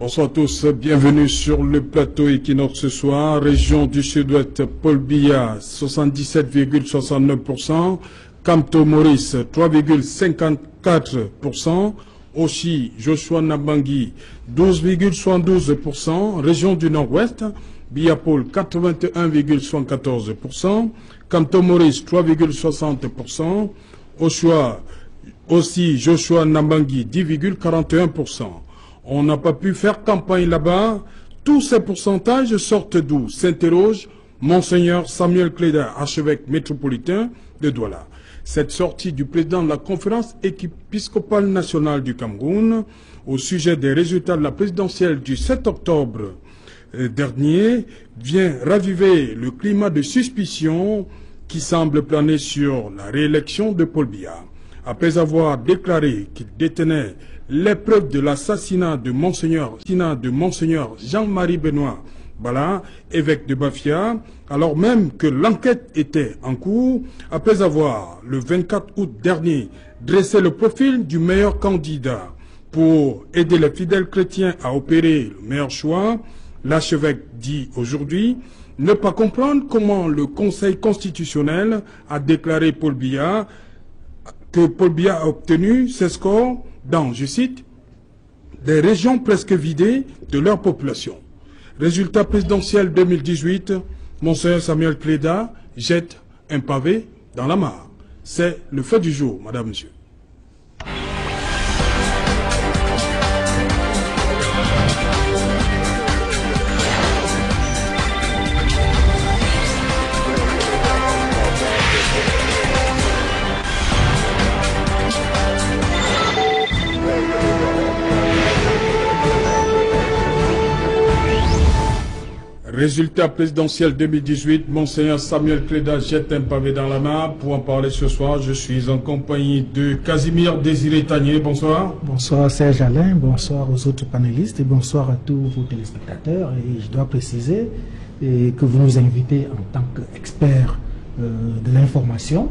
Bonsoir à tous, bienvenue sur le plateau Equinox ce soir. Région du Sud-Ouest, Paul Biya, 77,69%. Kamto Maurice, 3,54%. Oshi, Joshua Nabangui, 12,72%. Région du Nord-Ouest, Biya Paul, 81,74%. Kamto Maurice, 3,60%. Aussi Joshua Nabangui, 10,41%. On n'a pas pu faire campagne là-bas. Tous ces pourcentages sortent d'où? S'interroge Monseigneur Samuel Cléda, archevêque métropolitain de Douala. Cette sortie du président de la conférence épiscopale nationale du Cameroun au sujet des résultats de la présidentielle du 7 octobre dernier vient raviver le climat de suspicion qui semble planer sur la réélection de Paul Biya. Après avoir déclaré qu'il détenait les preuves de l'assassinat de Monseigneur Jean-Marie Benoît Bala, évêque de Bafia, alors même que l'enquête était en cours, après avoir, le 24 août dernier, dressé le profil du meilleur candidat pour aider les fidèles chrétiens à opérer le meilleur choix, l'archevêque dit aujourd'hui ne pas comprendre comment le Conseil constitutionnel a déclaré que Paul Biya a obtenu ses scores dans, je cite, des régions presque vidées de leur population. Résultat présidentiel 2018, Monseigneur Samuel Cléda jette un pavé dans la mare. C'est le fait du jour, madame, monsieur. Résultat présidentiel 2018, Monseigneur Samuel Cléda jette un pavé dans la mare. Pour en parler ce soir, je suis en compagnie de Casimir Désiré Tanier. Bonsoir. Bonsoir Serge Alain, bonsoir aux autres panélistes et bonsoir à tous vos téléspectateurs. Et je dois préciser que vous nous invitez en tant qu'experts de l'information.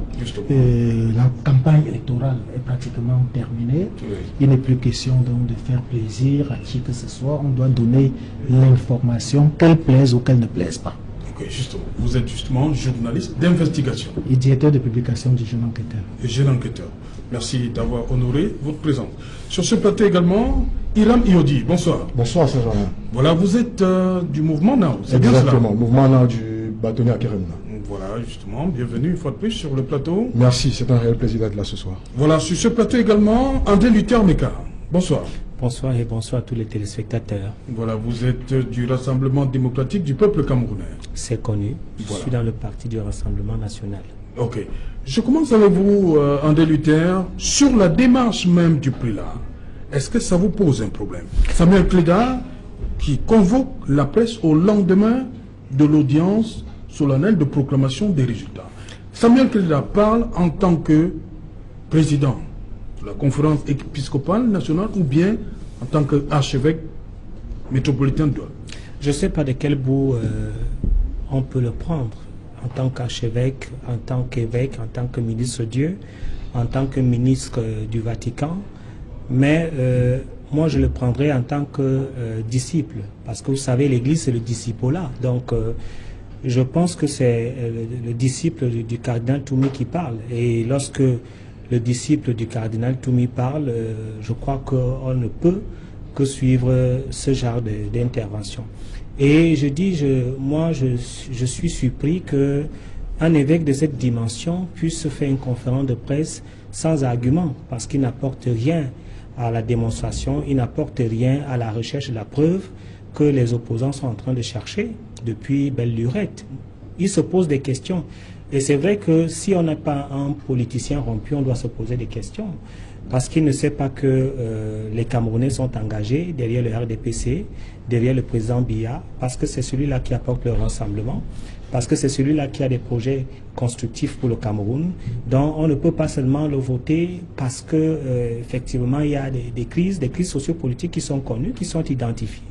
La campagne électorale est pratiquement terminée. Oui. Il n'est plus question donc de faire plaisir à qui que ce soit. On doit donner l'information, qu'elle plaise ou qu'elle ne plaise pas. Ok, justement. Vous êtes justement journaliste d'investigation. Et directeur de publication du Jeune Enquêteur. Jeune Enquêteur. Merci d'avoir honoré votre présence. Sur ce plateau également, Hiram Iodi. Bonsoir. Bonsoir, Serge Alain. Voilà, vous êtes du mouvement Now. C'est bien cela? Exactement, mouvement Now du bâtonnier à Kerem. Voilà, justement, bienvenue une fois de plus sur le plateau. Merci, c'est un réel plaisir d'être là ce soir. Voilà, sur ce plateau également, André Luther Meka. Bonsoir. Bonsoir et bonsoir à tous les téléspectateurs. Voilà, vous êtes du Rassemblement démocratique du peuple camerounais. C'est connu, je suis dans le parti du Rassemblement national. Ok. Je commence avec vous, André Luther, sur la démarche même du prélat. Est-ce que ça vous pose un problème? Samuel Cléda, qui convoque la presse au lendemain de l'audience solennelle de proclamation des résultats. Samuel Cléda parle en tant que président de la conférence épiscopale nationale ou bien en tant qu'archevêque métropolitain de Douala. Je ne sais pas de quel bout on peut le prendre en tant qu'archevêque, en tant qu'évêque, en tant que ministre de Dieu, en tant que ministre du Vatican, mais moi je le prendrai en tant que disciple, parce que vous savez, l'Église c'est le discipolat, donc je pense que c'est le disciple du cardinal Toumi qui parle. Et lorsque le disciple du cardinal Toumi parle, je crois qu'on ne peut que suivre ce genre d'intervention. Et je dis, je suis surpris qu'un évêque de cette dimension puisse faire une conférence de presse sans argument, parce qu'il n'apporte rien à la démonstration, il n'apporte rien à la recherche de la preuve que les opposants sont en train de chercher depuis belle lurette. Ils se posent des questions. Et c'est vrai que si on n'a pas un politicien rompu, on doit se poser des questions. Parce qu'il ne sait pas que les Camerounais sont engagés derrière le RDPC, derrière le président Biya, parce que c'est celui-là qui apporte le rassemblement, parce que c'est celui-là qui a des projets constructifs pour le Cameroun. Donc on ne peut pas seulement le voter parce que effectivement il y a des crises sociopolitiques qui sont connues, qui sont identifiées.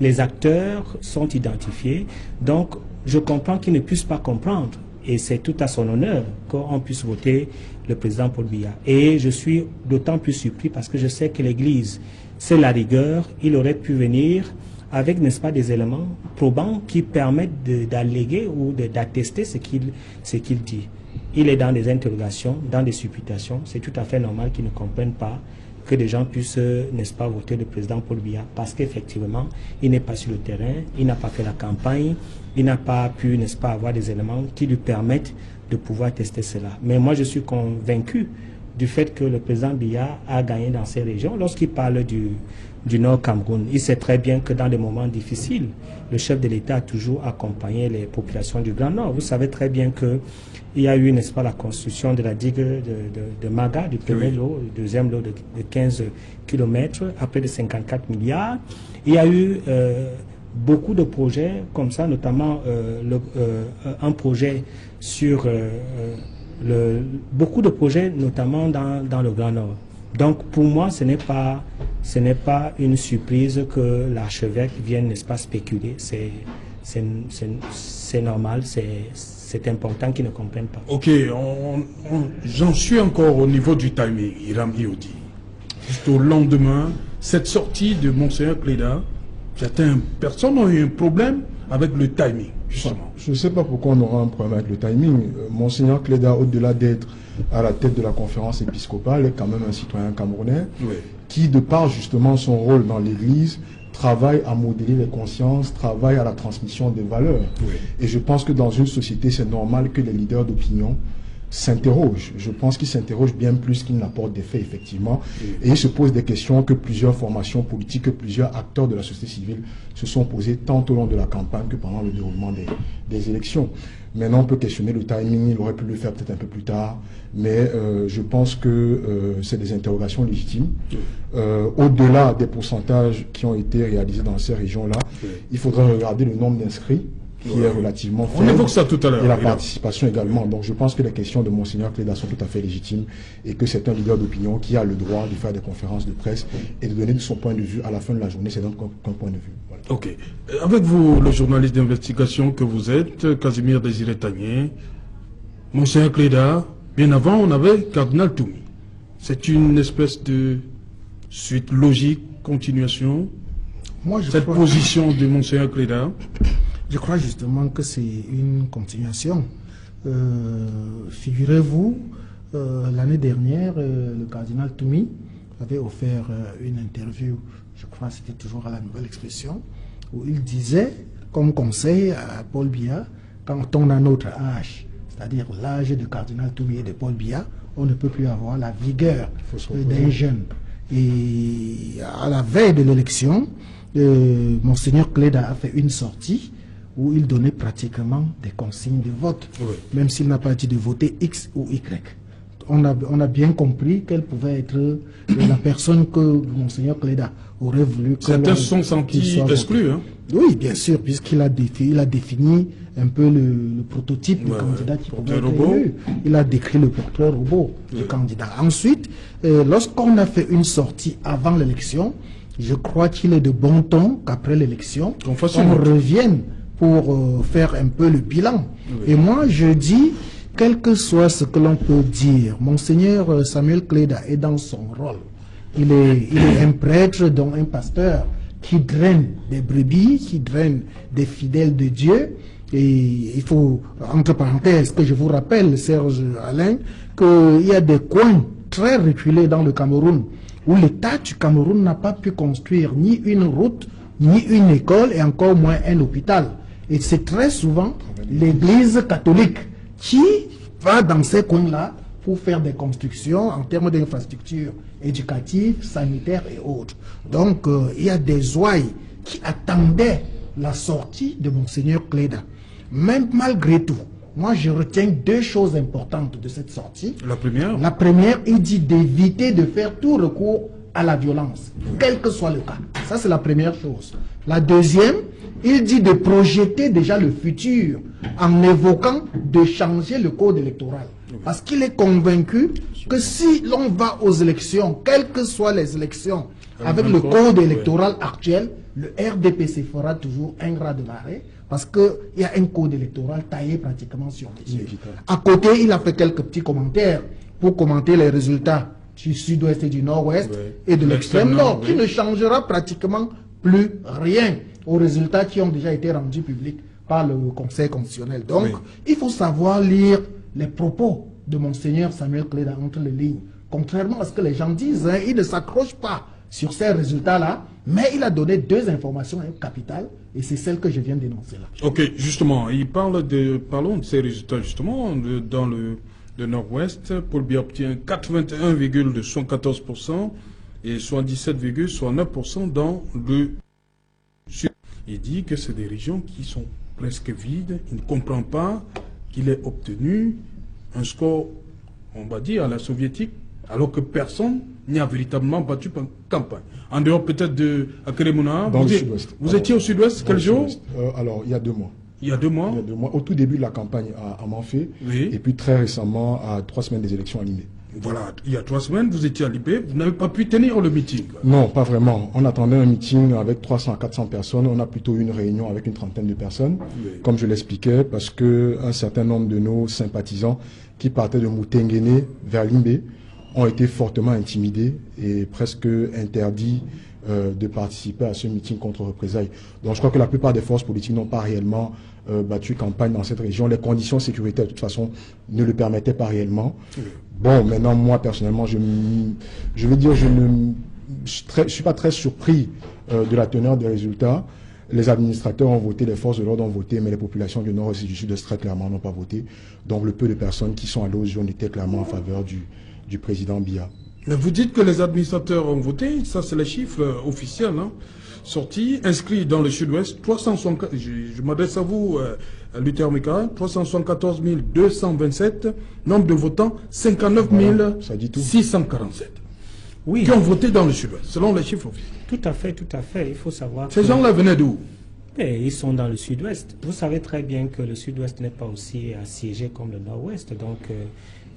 Les acteurs sont identifiés, donc je comprends qu'ils ne puissent pas comprendre. Et c'est tout à son honneur qu'on puisse voter le président Paul Biya. Et je suis d'autant plus surpris parce que je sais que l'Église c'est la rigueur. Il aurait pu venir avec, n'est-ce pas, des éléments probants qui permettent d'alléguer ou d'attester ce qu'il dit. Il est dans des interrogations, dans des supputations. C'est tout à fait normal qu'ils ne comprennent pas que des gens puissent, n'est-ce pas, voter le président Paul Biya, parce qu'effectivement, il n'est pas sur le terrain, il n'a pas fait la campagne, il n'a pas pu, n'est-ce pas, avoir des éléments qui lui permettent de pouvoir tester cela. Mais moi, je suis convaincu du fait que le président Biya a gagné dans ces régions. Lorsqu'il parle du Nord Cameroun, il sait très bien que dans des moments difficiles, le chef de l'État a toujours accompagné les populations du Grand Nord. Vous savez très bien que il y a eu, n'est-ce pas, la construction de la digue de Maga, du premier lot, du deuxième lot de 15 km, après de 54 milliards. Il y a eu beaucoup de projets comme ça, notamment un projet sur beaucoup de projets, notamment dans le Grand Nord. Donc pour moi, ce n'est pas une surprise que l'archevêque vienne, n'est-ce pas, spéculer. C'est normal, c'est important qu'ils ne comprennent pas. Ok, j'en suis encore au niveau du timing, Hiram Hiodi. Juste au lendemain, cette sortie de Monseigneur Cléda, certaines personnes ont eu un problème avec le timing, justement. Je ne sais pas pourquoi on aura un problème avec le timing. Monseigneur Cléda, au-delà d'être à la tête de la conférence épiscopale, est quand même un citoyen camerounais qui, de par justement son rôle dans l'Église, travaille à modeler les consciences, travaille à la transmission des valeurs. Et je pense que dans une société, c'est normal que les leaders d'opinion s'interrogent. Je pense qu'ils s'interrogent bien plus qu'ils n'apportent des faits, effectivement. Et ils se posent des questions que plusieurs formations politiques, que plusieurs acteurs de la société civile se sont posés tant au long de la campagne que pendant le déroulement des élections. Maintenant, on peut questionner le timing, il aurait pu le faire peut-être un peu plus tard, mais je pense que c'est des interrogations légitimes. Au-delà des pourcentages qui ont été réalisés dans ces régions-là, il faudrait regarder le nombre d'inscrits, qui est relativement faible. On évoque ça tout à l'heure. Et la participation également. Donc je pense que les questions de Monseigneur Cléda sont tout à fait légitimes et que c'est un leader d'opinion qui a le droit de faire des conférences de presse et de donner de son point de vue à la fin de la journée. C'est donc un point de vue. Voilà. Ok. Avec vous, le journaliste d'investigation que vous êtes, Casimir Désiré Tagné, Monseigneur Cléda, bien avant, on avait Cardinal Toumi. C'est une espèce de suite logique, continuation. Moi, cette position de Monseigneur Cléda. Je crois justement que c'est une continuation. Figurez-vous, l'année dernière, le cardinal Toumi avait offert une interview, je crois que c'était toujours à la Nouvelle Expression, où il disait, comme conseil à Paul Biya, quand on a notre âge, c'est-à-dire l'âge de cardinal Toumi et de Paul Biya, on ne peut plus avoir la vigueur d'un jeune. Et à la veille de l'élection, Monseigneur Cléda a fait une sortie où il donnait pratiquement des consignes de vote, même s'il n'a pas dit de voter X ou Y. On a bien compris quelle pouvait être la personne que Monseigneur Cléda aurait voulu que certains sont sentis exclus. Hein? Oui, bien sûr, puisqu'il a défini un peu le prototype du candidat qui pouvait être élu. Il a décrit le porteur robot du candidat. Ensuite, lorsqu'on a fait une sortie avant l'élection, je crois qu'il est de bon ton qu'après l'élection, on revienne pour faire un peu le bilan. Et moi, je dis, quel que soit ce que l'on peut dire, Monseigneur Samuel Cléda est dans son rôle. Il est un prêtre, donc un pasteur, qui draine des brebis, qui draine des fidèles de Dieu. Et il faut, entre parenthèses, que je vous rappelle, Serge Alain, qu'il y a des coins très reculés dans le Cameroun, où l'État du Cameroun n'a pas pu construire ni une route, ni une école, et encore moins un hôpital. Et c'est très souvent l'Église catholique qui va dans ces coins-là pour faire des constructions en termes d'infrastructures éducatives, sanitaires et autres. Donc, il y a des ouailles qui attendaient la sortie de Monseigneur Cléda. Même malgré tout, moi je retiens deux choses importantes de cette sortie. La première, il dit d'éviter de faire tout recours à la violence, quel que soit le cas. Ça, c'est la première chose. La deuxième, il dit de projeter déjà le futur en évoquant de changer le code électoral. Parce qu'il est convaincu que si l'on va aux élections, quelles que soient les élections, avec le code électoral actuel, le RDPC fera toujours un raz de marée parce qu'il y a un code électoral taillé pratiquement sur mesure. À côté, il a fait quelques petits commentaires pour commenter les résultats du sud-ouest et du nord-ouest et de l'extrême nord, qui ne changera pratiquement plus rien aux résultats qui ont déjà été rendus publics par le Conseil constitutionnel. Donc, il faut savoir lire les propos de Monseigneur Samuel Cléda entre les lignes. Contrairement à ce que les gens disent, hein, il ne s'accroche pas sur ces résultats-là, mais il a donné deux informations capitales, et c'est celle que je viens d'énoncer là. Ok, justement, parlons de ces résultats, justement, dans le nord-ouest. Paul Biya obtient 81,74% et 77,69% dans le sud. Il dit que c'est des régions qui sont presque vides. Il ne comprend pas qu'il ait obtenu un score, on va dire, à la soviétique, alors que personne n'y a véritablement battu campagne. En dehors peut-être de Akelemuna. Dans le sud-ouest. Vous étiez au sud-ouest quel jour? Alors, il y a 2 mois. Il y a 2 mois. Il y a 2 mois. Au tout début de la campagne à Manfé, et puis très récemment, à 3 semaines des élections à Limé. Voilà, il y a 3 semaines, vous étiez à Libé, vous n'avez pas pu tenir le meeting. Non, pas vraiment. On attendait un meeting avec 300 à 400 personnes. On a plutôt eu une réunion avec une trentaine de personnes, comme je l'expliquais, parce qu'un certain nombre de nos sympathisants qui partaient de Moutenguene vers Limbé ont été fortement intimidés et presque interdits de participer à ce meeting contre représailles. Donc je crois que la plupart des forces politiques n'ont pas réellement battu campagne dans cette région. Les conditions sécuritaires, de toute façon, ne le permettaient pas réellement. Bon, maintenant, moi, personnellement, je veux dire, je ne suis pas très surpris de la teneur des résultats. Les administrateurs ont voté, les forces de l'ordre ont voté, mais les populations du nord et du sud-est très clairement n'ont pas voté. Donc le peu de personnes qui sont à l'autre jaune étaient clairement en faveur du président Biya. Mais vous dites que les administrateurs ont voté, ça c'est les chiffres officiels, hein, sortis, inscrits dans le sud-ouest, 364, je m'adresse à vous, Luther Mika, 374 227, nombre de votants, 59 647. Oui. Qui ont voté dans le sud-ouest, selon les chiffres officiels. Tout à fait, il faut savoir. Ces gens-là venaient d'où? Ils sont dans le sud-ouest. Vous savez très bien que le sud-ouest n'est pas aussi assiégé comme le nord-ouest, donc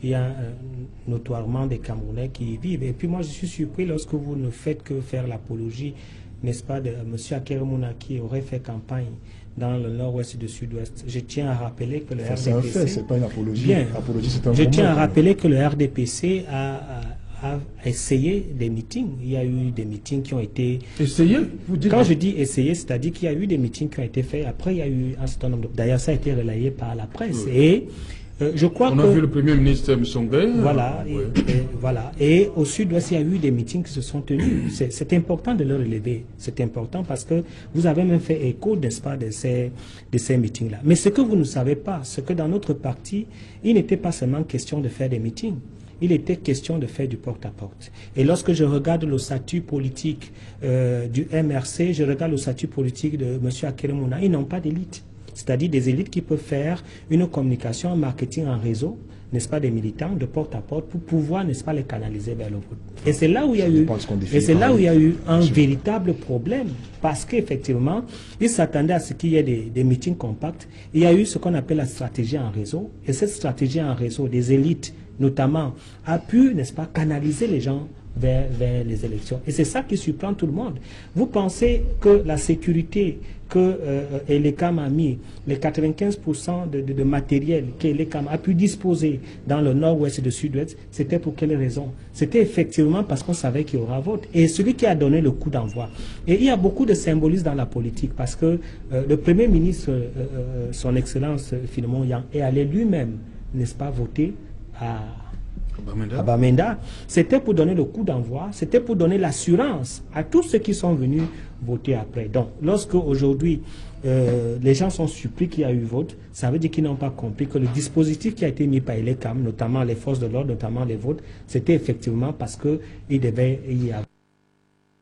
il y a notoirement des Camerounais qui y vivent. Et puis moi, je suis surpris lorsque vous ne faites que faire l'apologie, n'est-ce pas, de M. Akelemuna qui aurait fait campagne dans le nord-ouest et le sud-ouest. Je tiens à rappeler que le RDPC... C'est un fait, c'est pas une apologie. Bien. Apologie, c'est un je tiens à rappeler que le RDPC a essayé des meetings. Il y a eu des meetings qui ont été... Essayé? Vous dites... Quand je dis essayer, c'est-à-dire qu'il y a eu des meetings qui ont été faits. Après, il y a eu un certain nombre de... D'ailleurs, ça a été relayé par la presse. Oui. Et je crois On a vu le Premier ministre Msongwe. Voilà, voilà. Et au sud-ouest, il y a eu des meetings qui se sont tenus. C'est important de le relever. C'est important parce que vous avez même fait écho, n'est-ce pas, de ces meetings-là. Mais ce que vous ne savez pas, c'est que dans notre parti, il n'était pas seulement question de faire des meetings. Il était question de faire du porte-à-porte. Et lorsque je regarde le statut politique du MRC, je regarde le statut politique de M. Akelemuna, ils n'ont pas d'élite. C'est-à-dire des élites qui peuvent faire une communication, un marketing en réseau, n'est-ce pas, des militants de porte-à-porte pour pouvoir, n'est-ce pas, les canaliser vers le vote. Et c'est là où il y a eu, un véritable problème, parce qu'effectivement, ils s'attendaient à ce qu'il y ait des meetings compacts. Il y a eu ce qu'on appelle la stratégie en réseau, et cette stratégie en réseau des élites, notamment, a pu, n'est-ce pas, canaliser les gens vers les élections. Et c'est ça qui surprend tout le monde. Vous pensez que la sécurité que Elekam a mis, les 95% de matériel qu'Elekam a pu disposer dans le nord-ouest et le sud-ouest, c'était pour quelle raison? C'était effectivement parce qu'on savait qu'il y aura vote. Et celui qui a donné le coup d'envoi. Et il y a beaucoup de symbolisme dans la politique parce que le Premier ministre, son Excellence Philemon Yang, est allé lui-même, n'est-ce pas, voter à Bamenda. C'était pour donner le coup d'envoi, c'était pour donner l'assurance à tous ceux qui sont venus voter après. Donc, lorsque aujourd'hui les gens sont surpris qu'il y a eu vote, ça veut dire qu'ils n'ont pas compris que le dispositif qui a été mis par Elekam, notamment les forces de l'ordre, notamment les votes, c'était effectivement parce qu'il devait y avoir.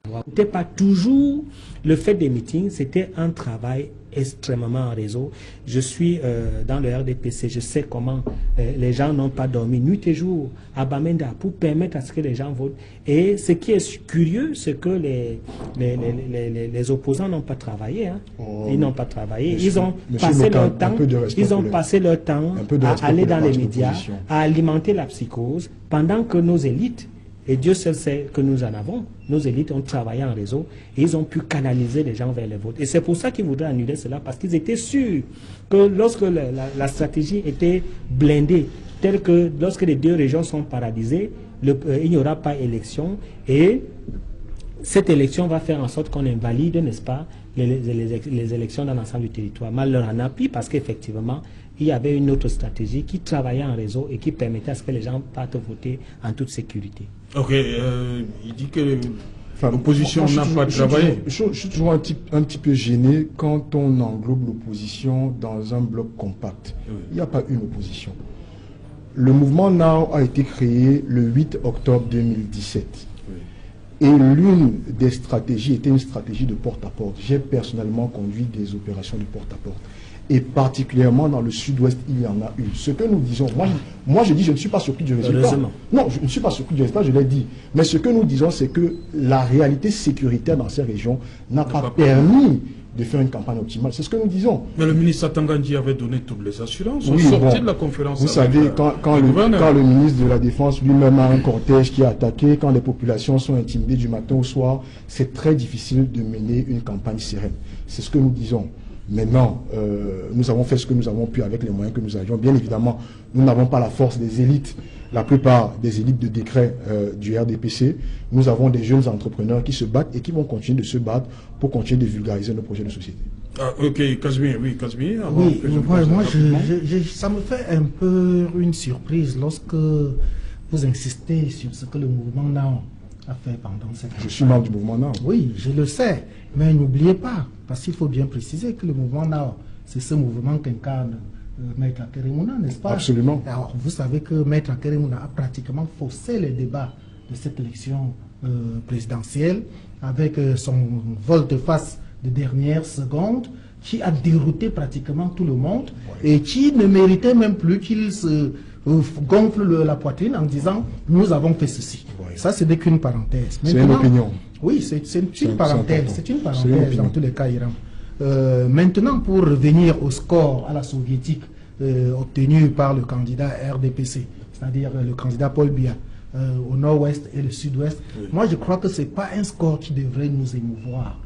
Ce n'était pas toujours le fait des meetings, c'était un travail extrêmement en réseau. Je suis dans le RDPC, je sais comment les gens n'ont pas dormi nuit et jour à Bamenda pour permettre à ce que les gens votent. Et ce qui est curieux, c'est que les opposants n'ont pas travaillé. Hein. Ils n'ont pas travaillé. Ils ont passé leur temps à aller dans les médias, à alimenter la psychose, pendant que nos élites, et Dieu seul sait que nous en avons, nos élites ont travaillé en réseau et ils ont pu canaliser les gens vers les votes. Et c'est pour ça qu'ils voudraient annuler cela, parce qu'ils étaient sûrs que lorsque la stratégie était blindée tel que lorsque les deux régions sont paralysées, il n'y aura pas élection et cette élection va faire en sorte qu'on invalide, n'est-ce pas, les élections dans l'ensemble du territoire. Mal leur en a pris parce qu'effectivement, il y avait une autre stratégie qui travaillait en réseau et qui permettait à ce que les gens partent voter en toute sécurité. Ok, il dit que l'opposition n'a pas travaillé. Je suis toujours un petit peu gêné quand on englobe l'opposition dans un bloc compact. Oui. Il n'y a pas une opposition. Le mouvement Now a été créé le 8 octobre 2017. Oui. Et l'une des stratégies était une stratégie de porte-à-porte. J'ai personnellement conduit des opérations de porte-à-porte. Et particulièrement dans le sud-ouest, il y en a une. Ce que nous disons, moi je dis, je ne suis pas surpris du résultat. Non, je ne suis pas surpris du résultat, je l'ai dit. Mais ce que nous disons, c'est que la réalité sécuritaire dans ces régions n'a pas permis de faire une campagne optimale. C'est ce que nous disons. Mais le ministre Atangandji avait donné toutes les assurances. Oui, sorti de la conférence. Vous savez, quand le ministre de la Défense lui-même a un cortège qui est attaqué, quand les populations sont intimidées du matin au soir, c'est très difficile de mener une campagne sereine. C'est ce que nous disons. Maintenant, nous avons fait ce que nous avons pu avec les moyens que nous avions. Bien évidemment, nous n'avons pas la force des élites, la plupart des élites de décret du RDPC. Nous avons des jeunes entrepreneurs qui se battent et qui vont continuer de se battre pour continuer de vulgariser nos projets de société. Ah, ok, Casimir, oui, Casimir. Oui, moi, ça me fait un peu une surprise lorsque vous insistez sur ce que le mouvement Now a fait pendant cette année. Je suis membre du mouvement Now. Oui, je le sais, mais n'oubliez pas, parce qu'il faut bien préciser que le mouvement Now, c'est ce mouvement qu'incarne Maître Akeremouna, n'est-ce pas? Absolument. Alors, vous savez que Maître Akeremouna a pratiquement faussé les débats de cette élection présidentielle avec son volte-face de dernière seconde qui a dérouté pratiquement tout le monde et qui ne méritait même plus qu'il se gonfle la poitrine en disant « nous avons fait ceci ». Ça, ce n'est qu'une parenthèse. C'est une opinion. Oui, c'est une parenthèse. C'est une parenthèse dans tous les cas, Iram. Maintenant, pour revenir au score à la soviétique obtenu par le candidat RDPC, c'est-à-dire le candidat Paul Biya, au nord-ouest et le sud-ouest, moi je crois que ce n'est pas un score qui devrait nous émouvoir.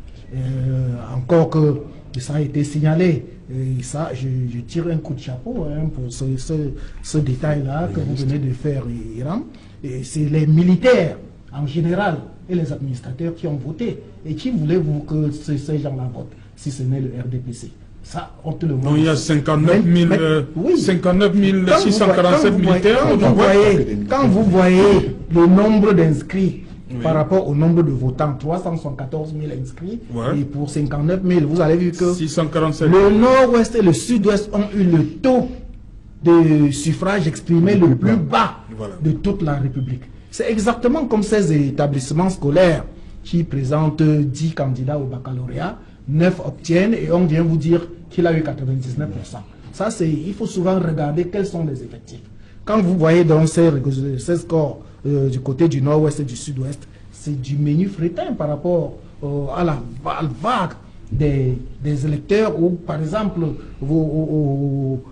Encore que ça a été signalé, et ça, je tire un coup de chapeau pour ce détail-là que vous venez de faire, Iram. Et c'est les militaires en général et les administrateurs qui ont voté. Et qui voulez-vous que ces gens-là votent, si ce n'est le RDPC? Ça, on te le montre. Non, il y a 59 647 militaires. Quand vous voyez le nombre d'inscrits par rapport au nombre de votants, 374 000 inscrits, et pour 59 000, vous avez vu que 647. Le nord-ouest et le sud-ouest ont eu le taux de suffrage exprimé le plus bas de toute la République. C'est exactement comme ces établissements scolaires qui présentent 10 candidats au baccalauréat, 9 obtiennent et on vient vous dire qu'il a eu 99%. Ça, il faut souvent regarder quels sont les effectifs. Quand vous voyez dans ces scores du côté du nord-ouest et du sud-ouest, c'est du menu frétin par rapport à la vague des électeurs où, par exemple,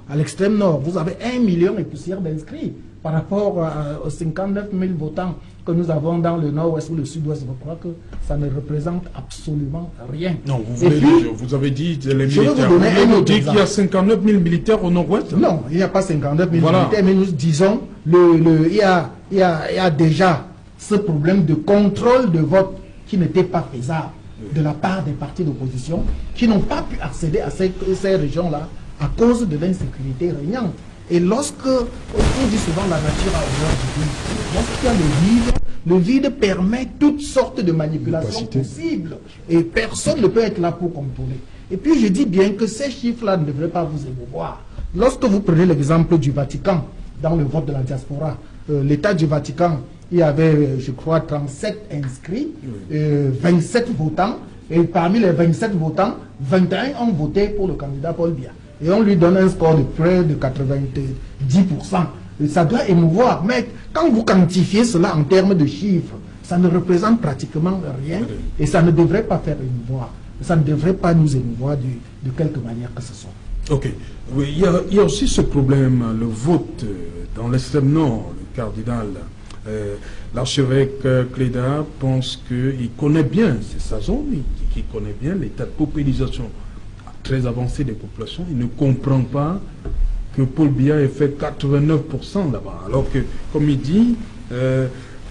à l'extrême nord, vous avez 1 million et poussière d'inscrits par rapport aux 59 000 votants que nous avons dans le nord-ouest ou le sud-ouest. Je crois que ça ne représente absolument rien. Non, vous avez dit les militaires. Vous dites qu'il y a 59 000 militaires au nord-ouest? Non, il n'y a pas 59 000 militaires, mais nous disons il y a déjà ce problème de contrôle de vote qui n'était pas faisable de la part des partis d'opposition qui n'ont pas pu accéder à ces régions-là à cause de l'insécurité régnante. Et lorsque, on dit souvent la nature a horreur du vide, lorsqu'il y a le vide permet toutes sortes de manipulations possibles et personne ne peut être là pour contrôler. Et puis je dis bien que ces chiffres-là ne devraient pas vous émouvoir. Lorsque vous prenez l'exemple du Vatican dans le vote de la diaspora, l'État du Vatican, il y avait, je crois, 37 inscrits, 27 votants, et parmi les 27 votants, 21 ont voté pour le candidat Paul Biya. Et on lui donne un score de près de 90%. Et ça doit émouvoir. Mais quand vous quantifiez cela en termes de chiffres, ça ne représente pratiquement rien, et ça ne devrait pas faire émouvoir. Ça ne devrait pas nous émouvoir de quelque manière que ce soit. Ok. Oui, il y a aussi ce problème, le vote dans l'extrême nord, le cardinal. L'archevêque Cléda pense qu'il connaît bien, c'est sa zone, qu'il connaît bien l'état de paupérisation très avancé des populations. Il ne comprend pas que Paul Biya ait fait 89% là-bas. Alors que, comme il dit,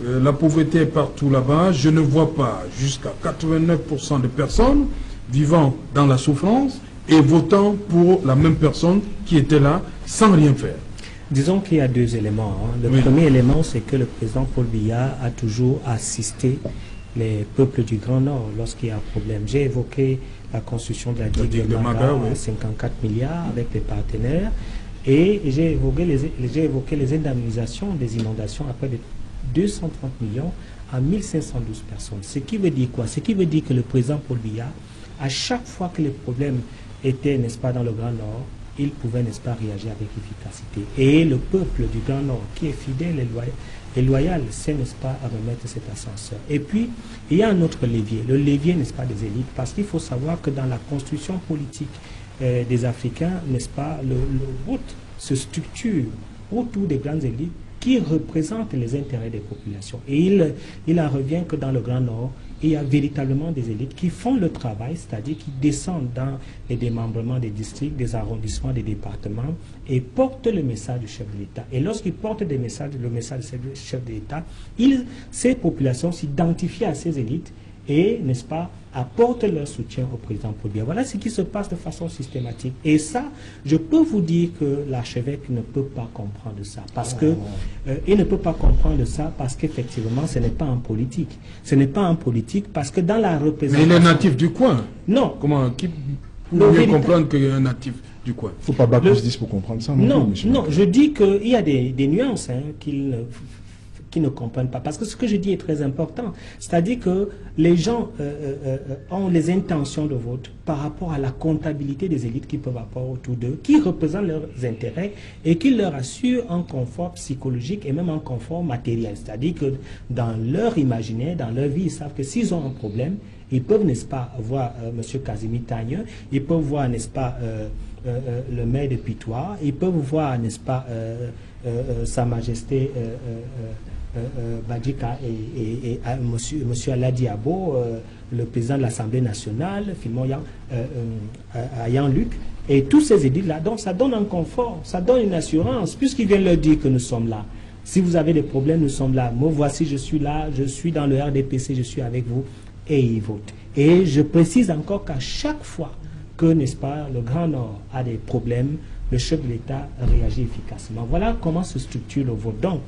la pauvreté est partout là-bas. Je ne vois pas jusqu'à 89% de personnes vivant dans la souffrance et votant pour la même personne qui était là sans rien faire. Disons qu'il y a deux éléments. Le premier élément, c'est que le président Paul Biya a toujours assisté les peuples du Grand Nord lorsqu'il y a un problème. J'ai évoqué la construction de la digue de Maga à 54 milliards avec les partenaires et j'ai évoqué les indemnisations des inondations à près de 230 millions à 1512 personnes. Ce qui veut dire quoi? Ce qui veut dire que le président Paul Biya, à chaque fois que les problèmes étaient, n'est-ce pas, dans le Grand Nord, il pouvait, n'est-ce pas, réagir avec efficacité. Et le peuple du Grand Nord, qui est fidèle et loyal, sait, n'est-ce pas, à remettre cet ascenseur. Et puis, il y a un autre levier, le levier, n'est-ce pas, des élites, parce qu'il faut savoir que dans la construction politique des Africains, n'est-ce pas, le vote se structure autour des grandes élites qui représentent les intérêts des populations. Et il en revient que dans le Grand Nord, il y a véritablement des élites qui font le travail, c'est-à-dire qui descendent dans les démembrements des districts, des arrondissements, des départements et portent le message du chef de l'État. Et lorsqu'ils portent le message du chef de l'État, ces populations s'identifient à ces élites et, n'est-ce pas, apportent leur soutien au président Paul Biya. Voilà ce qui se passe de façon systématique. Et ça, je peux vous dire que l'archevêque ne peut pas comprendre ça. Parce que, il ne peut pas comprendre ça parce qu'effectivement, ce n'est pas en politique. Ce n'est pas en politique parce que dans la représentation... Mais il est natif du coin. Non. Comment, qui peut bien comprendre qu'il est un natif du coin? Il ne faut pas battre plus 10 pour comprendre ça. Non, je dis qu'il y a des nuances qui ne comprennent pas. Parce que ce que je dis est très important. C'est-à-dire que les gens ont les intentions de vote par rapport à la comptabilité des élites qui peuvent avoir autour d'eux, qui représentent leurs intérêts et qui leur assurent un confort psychologique et même un confort matériel. C'est-à-dire que dans leur imaginaire, dans leur vie, ils savent que s'ils ont un problème, ils peuvent, n'est-ce pas, voir M. Casimir Tagne, ils peuvent voir, n'est-ce pas, le maire de Pitois, ils peuvent voir, n'est-ce pas, Sa Majesté Badjika et M. Aladiabo, le président de l'Assemblée nationale, Ayan Luc, et tous ces édiles-là. Donc ça donne un confort, ça donne une assurance, puisqu'ils viennent leur dire que nous sommes là. Si vous avez des problèmes, nous sommes là. Moi, voici, je suis là, je suis dans le RDPC, je suis avec vous, et ils votent. Et je précise encore qu'à chaque fois que, n'est-ce pas, le Grand Nord a des problèmes, le chef de l'État réagit efficacement. Voilà comment se structure le vote. Donc,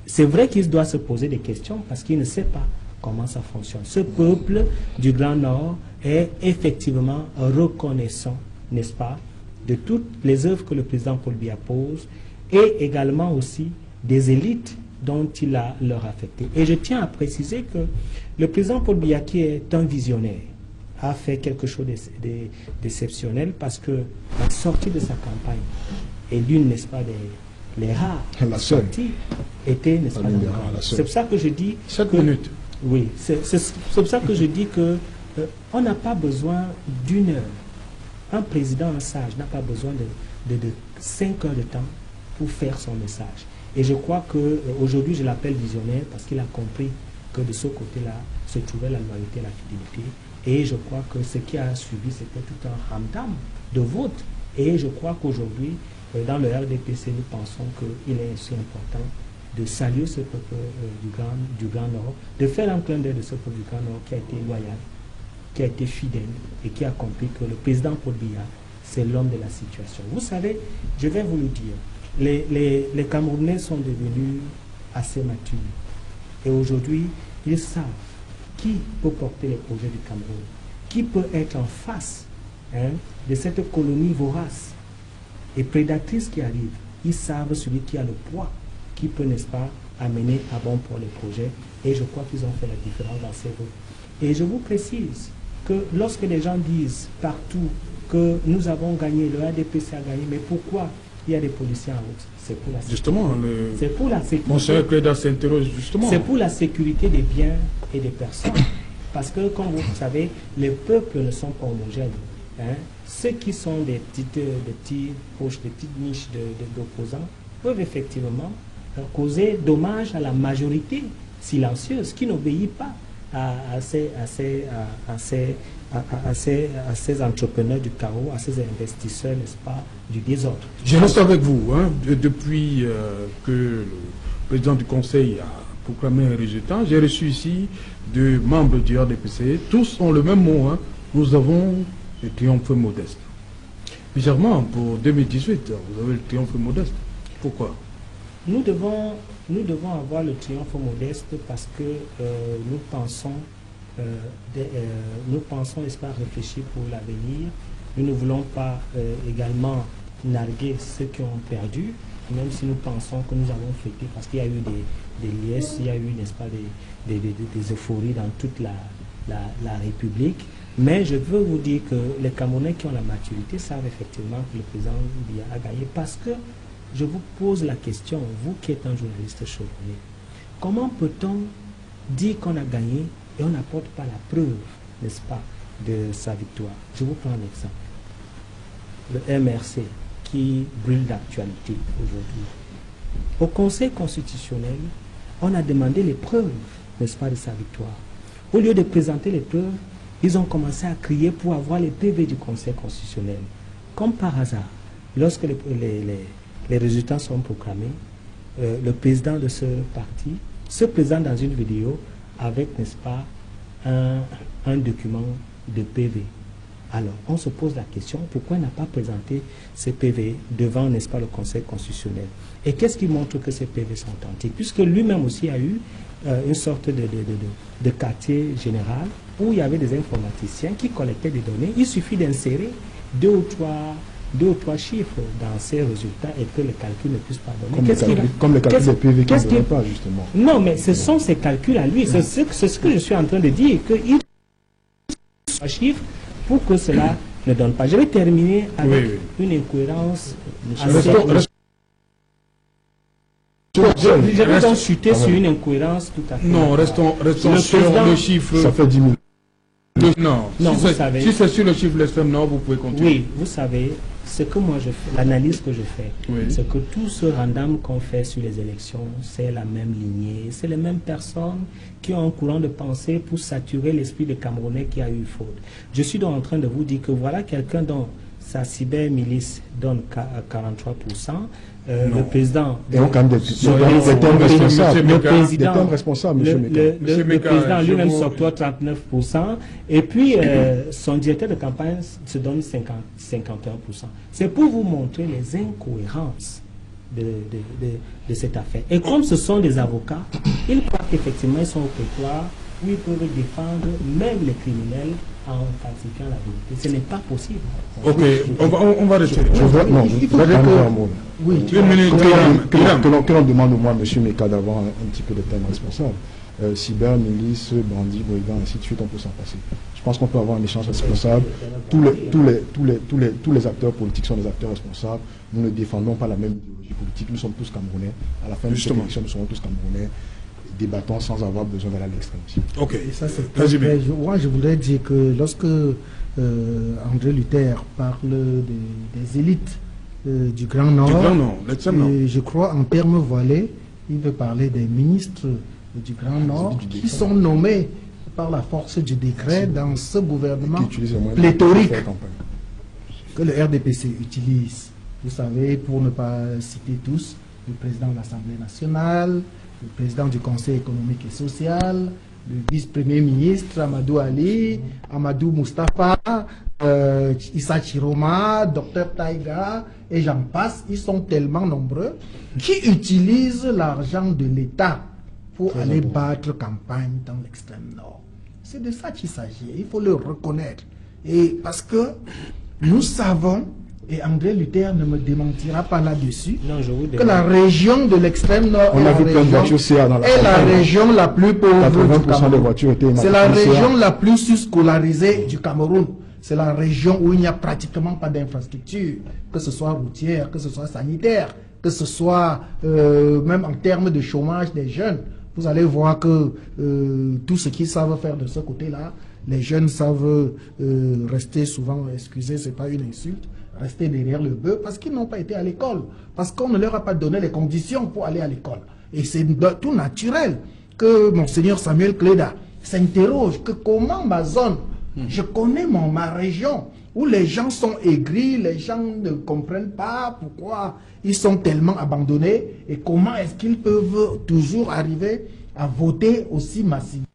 c'est vrai qu'il doit se poser des questions parce qu'il ne sait pas comment ça fonctionne. Ce peuple du Grand Nord est effectivement reconnaissant, n'est-ce pas, de toutes les œuvres que le président Paul Biya pose et également aussi des élites dont il a leur affecté. Et je tiens à préciser que le président Paul Biya, qui est un visionnaire, a fait quelque chose d'exceptionnel parce que la sortie de sa campagne est l'une, n'est-ce pas, les rares sorties était, n'est-ce pas, c'est pour ça que je dis... 7 minutes. Oui, c'est pour ça que je dis que on n'a pas besoin d'une heure. Un président, un sage, n'a pas besoin de 5 heures de temps pour faire son message. Et je crois qu'aujourd'hui, je l'appelle visionnaire parce qu'il a compris que de ce côté-là se trouvait la loyauté et la fidélité. Et je crois que ce qui a suivi, c'était tout un ramdam de vote. Et je crois qu'aujourd'hui, dans le RDPC, nous pensons qu'il est aussi important de saluer ce peuple du Grand Nord, de faire un clin d'œil de ce peuple du Grand Nord qui a été loyal, qui a été fidèle et qui a compris que le président Paul Biya, c'est l'homme de la situation. Vous savez, je vais vous le dire, les Camerounais sont devenus assez matures. Et aujourd'hui, ils savent qui peut porter les projets du Cameroun, qui peut être en face de cette colonie vorace et prédatrice qui arrive. Ils savent celui qui a le poids, qui peut, n'est-ce pas, amener à bon pour les projets. Et je crois qu'ils ont fait la différence dans ces votes. Et je vous précise que lorsque les gens disent partout que nous avons gagné, le RDPC a gagné, mais pourquoi il y a des policiers en route? C'est pour la sécurité. Justement, c'est pour la sécurité. Monseigneur Cléda s'interroge justement. C'est pour la sécurité des biens et des personnes. Parce que, comme vous savez, les peuples ne sont pas homogènes. Ceux qui sont des petites poches, des petites niches d'opposants peuvent effectivement causer dommage à la majorité silencieuse qui n'obéit pas à ces entrepreneurs du chaos, à ces investisseurs, n'est-ce pas, du désordre. Je reste avec vous. Hein, depuis que le président du Conseil a proclamé un résultat, j'ai reçu ici deux membres du RDPC. Tous ont le même mot. Hein. Nous avons le triomphe modeste. Bizarrement, pour 2018, vous avez le triomphe modeste. Pourquoi? Nous devons avoir le triomphe modeste parce que nous pensons, n'est-ce pas, réfléchir pour l'avenir. Nous ne voulons pas également narguer ceux qui ont perdu, même si nous pensons que nous avons fêté, parce qu'il y a eu des liesses, il y a eu, n'est-ce pas, des euphories dans toute la République. Mais je veux vous dire que les Camerounais qui ont la maturité savent effectivement que le président Biya a gagné, parce que je vous pose la question, vous qui êtes un journaliste chevronné, comment peut-on dire qu'on a gagné et on n'apporte pas la preuve, n'est-ce pas, de sa victoire? Je vous prends un exemple. Le MRC qui brûle d'actualité aujourd'hui. Au Conseil constitutionnel, on a demandé les preuves, n'est-ce pas, de sa victoire. Au lieu de présenter les preuves, ils ont commencé à crier pour avoir les PV du Conseil constitutionnel. Comme par hasard, lorsque les résultats sont proclamés, le président de ce parti se présente dans une vidéo avec, n'est-ce pas, un document de PV. Alors, on se pose la question, pourquoi il n'a pas présenté ces PV devant, n'est-ce pas, le Conseil constitutionnel? Et qu'est-ce qui montre que ces PV sont authentiques? Puisque lui-même aussi a eu une sorte de quartier général où il y avait des informaticiens qui collectaient des données. Il suffit d'insérer deux ou trois chiffres dans ces résultats et que le calcul ne puisse pas donner. Comme le calcul des PV qui ne donne pas, justement. Non, mais ce sont ces calculs à lui. C'est ce que je suis en train de dire, qu'il soit chiffre pour que cela ne donne pas. Je vais terminer avec une incohérence assez... Je vais donc chuter sur une incohérence tout à fait... Non, restons sur le chiffre... Ça fait 10 000. Non, vous savez... Si c'est sur le chiffre l'extrême nord, vous pouvez continuer. Oui, vous savez, ce que moi je fais, l'analyse que je fais, c'est que tout ce random qu'on fait sur les élections, c'est la même lignée, c'est les mêmes personnes qui ont un courant de pensée pour saturer l'esprit des Camerounais qui a eu faute. Je suis donc en train de vous dire que voilà quelqu'un dont sa cybermilice donne 43%, le président... Donc, quand même des thèmes responsables. Le président lui-même s'octroie 39%, et puis son directeur de campagne se donne 51%. C'est pour vous montrer les incohérences de cette affaire. Et comme ce sont des avocats, ils croient qu'effectivement ils sont au prétoire, où ils peuvent défendre même les criminels en falsifiant la vérité. Ce n'est pas possible. Ok, on va rester. Il faut que l'on demande au moins à M. Meka d'avoir un petit peu de thème responsable. Cyber, milice, bandits, brigands, ainsi de suite, on peut s'en passer. Je pense qu'on peut avoir un échange responsable. Tous les acteurs politiques sont des acteurs responsables. Nous ne défendons pas la même idéologie politique. Nous sommes tous Camerounais. À la fin de cette élection, nous serons tous Camerounais. Débattons sans avoir besoin d'aller à l'extrême. Ok. Et ça, moi, je voudrais dire que lorsque André Luther parle des élites du Grand Nord, je crois en termes voilés, il veut parler des ministres du Grand Nord qui sont nommés par la force du décret dans ce gouvernement pléthorique que le RDPC utilise. Vous savez, pour ne pas citer tous, le président de l'Assemblée nationale, le président du Conseil économique et social, le vice-premier ministre Amadou Ali, Amadou Moustapha, Issa Chiroma, Dr Taïga, et j'en passe, ils sont tellement nombreux, qui utilisent l'argent de l'État pour aller battre campagne dans l'extrême nord. C'est de ça qu'il s'agit, il faut le reconnaître. Et parce que nous savons, et André Luther ne me démentira pas là-dessus, que la région de l'extrême nord est la région la plus pauvre du Cameroun. C'est la région la plus sous-scolarisée du Cameroun. C'est la région où il n'y a pratiquement pas d'infrastructure, que ce soit routière, que ce soit sanitaire, que ce soit même en termes de chômage des jeunes. Vous allez voir que tout ce qu'ils savent faire de ce côté-là, les jeunes savent rester souvent, excusez, c'est pas une insulte, rester derrière le bœuf parce qu'ils n'ont pas été à l'école, parce qu'on ne leur a pas donné les conditions pour aller à l'école. Et c'est tout naturel que Monseigneur Samuel Cléda s'interroge que comment ma zone, je connais ma région, où les gens sont aigris, les gens ne comprennent pas pourquoi ils sont tellement abandonnés et comment est-ce qu'ils peuvent toujours arriver à voter aussi massivement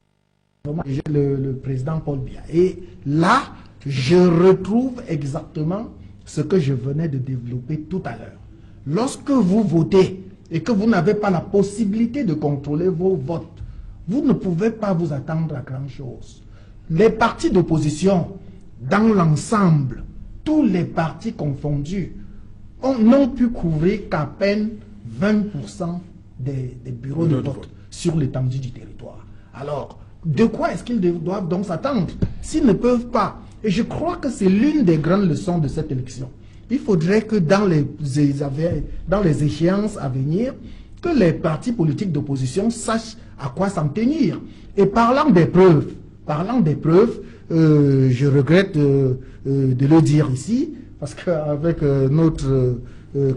le président Paul Biya. Et là, je retrouve exactement ce que je venais de développer tout à l'heure. Lorsque vous votez et que vous n'avez pas la possibilité de contrôler vos votes, vous ne pouvez pas vous attendre à grand-chose. Les partis d'opposition, dans l'ensemble, tous les partis confondus, n'ont pu couvrir qu'à peine 20% des bureaux de vote sur l'étendue du territoire. Alors, de quoi est-ce qu'ils doivent donc s'attendre s'ils ne peuvent pas? Et je crois que c'est l'une des grandes leçons de cette élection. Il faudrait que dans les échéances à venir, que les partis politiques d'opposition sachent à quoi s'en tenir. Et parlant des preuves, je regrette de le dire ici, parce qu'avec notre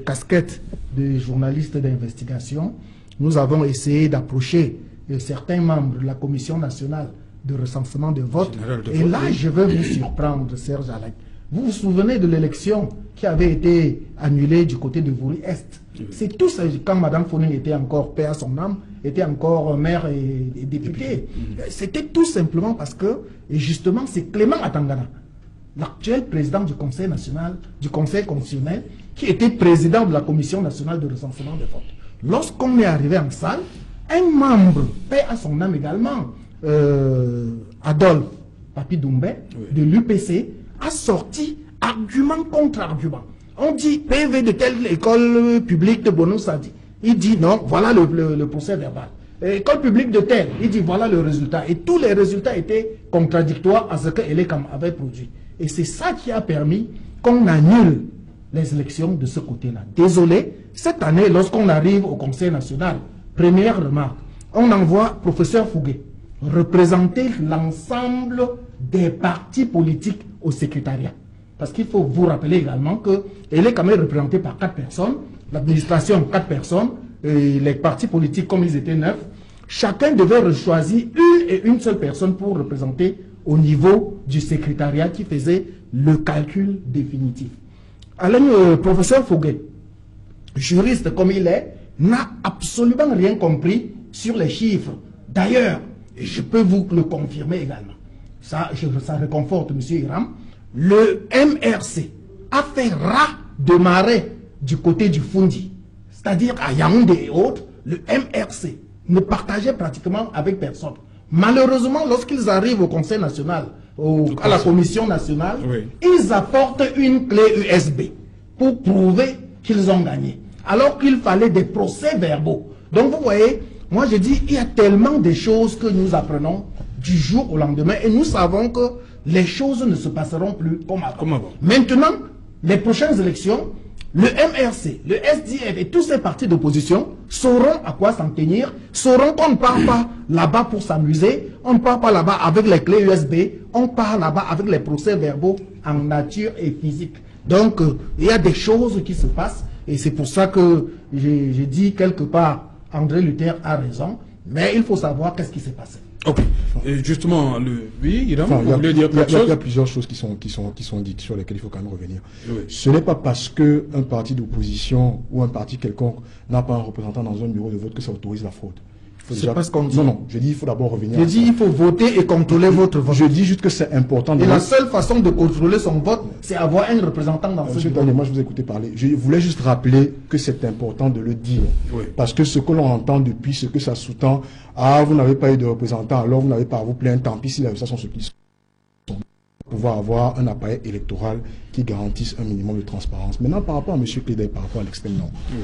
casquette de journaliste d'investigation, nous avons essayé d'approcher certains membres de la Commission nationale de recensement de vote. Et là, je veux vous surprendre, Serge Alec. Vous vous souvenez de l'élection qui avait été annulée du côté de Vouri-Est? C'est tout ça, quand Mme Foning était encore, paix à son âme, était encore maire et députée. C'était tout simplement parce que, et justement, c'est Clément Atangana, l'actuel président du Conseil national, du Conseil constitutionnel, qui était président de la Commission nationale de recensement de vote. Lorsqu'on est arrivé en salle, un membre, paix à son âme également, Adolphe Papi Doumbé, de l'UPC, a sorti argument contre argument. On dit PV de telle école publique de Bono-Sadi. Il dit non, voilà le procès verbal. École publique de telle, il dit voilà le résultat. Et tous les résultats étaient contradictoires à ce que Elekam avait produit. Et c'est ça qui a permis qu'on annule les élections de ce côté-là. Désolé, cette année, lorsqu'on arrive au Conseil national, première remarque, on envoie professeur Fouguet représenter l'ensemble des partis politiques au secrétariat. Parce qu'il faut vous rappeler également qu'elle est quand même représentée par 4 personnes, l'administration 4 personnes, et les partis politiques comme ils étaient 9, chacun devait choisir une seule personne pour représenter au niveau du secrétariat qui faisait le calcul définitif. Alors le professeur Fouguet, juriste comme il est, n'a absolument rien compris sur les chiffres. D'ailleurs, et je peux vous le confirmer également, ça réconforte M. Hiram, le MRC a fait ras de marée du côté du Fundi, c'est-à-dire à Yaoundé et autres, le MRC ne partageait pratiquement avec personne. Malheureusement, lorsqu'ils arrivent au Conseil national, à la Commission nationale, ils apportent une clé USB pour prouver qu'ils ont gagné, alors qu'il fallait des procès-verbaux. Donc vous voyez, moi je dis, il y a tellement de choses que nous apprenons du jour au lendemain et nous savons que les choses ne se passeront plus comme avant. Maintenant, les prochaines élections, le MRC, le SDF et tous ces partis d'opposition sauront à quoi s'en tenir, sauront qu'on ne part pas là-bas pour s'amuser, on ne part pas là-bas avec les clés USB, on part là-bas avec les procès-verbaux en nature et physique. Donc, il y a des choses qui se passent et c'est pour ça que j'ai dit quelque part, André Luther a raison, mais il faut savoir qu'est-ce qui s'est passé. Ok. Et justement, oui, il y a plusieurs choses qui sont dites sur lesquelles il faut quand même revenir. Oui. Ce n'est pas parce qu'un parti d'opposition ou un parti quelconque n'a pas un représentant dans un bureau de vote que ça autorise la fraude. C'est pas ce qu'on dit. Non, je dis il faut d'abord revenir. Je dis il faut voter et contrôler votre vote. Je dis juste que c'est important. Et la seule façon de contrôler son vote, c'est avoir un représentant dans ce bureau. Moi je vous ai écouté parler. Je voulais juste rappeler que c'est important de le dire. Oui. Parce que ce que l'on entend depuis, ce que ça sous-tend, ah vous n'avez pas eu de représentant, alors vous n'avez pas à vous plaindre, tant pis si les résultats sont ceux qui sont. Pour pouvoir avoir un appareil électoral qui garantisse un minimum de transparence. Maintenant par rapport à M. Cléda, par rapport à l'extrême nord. Oui.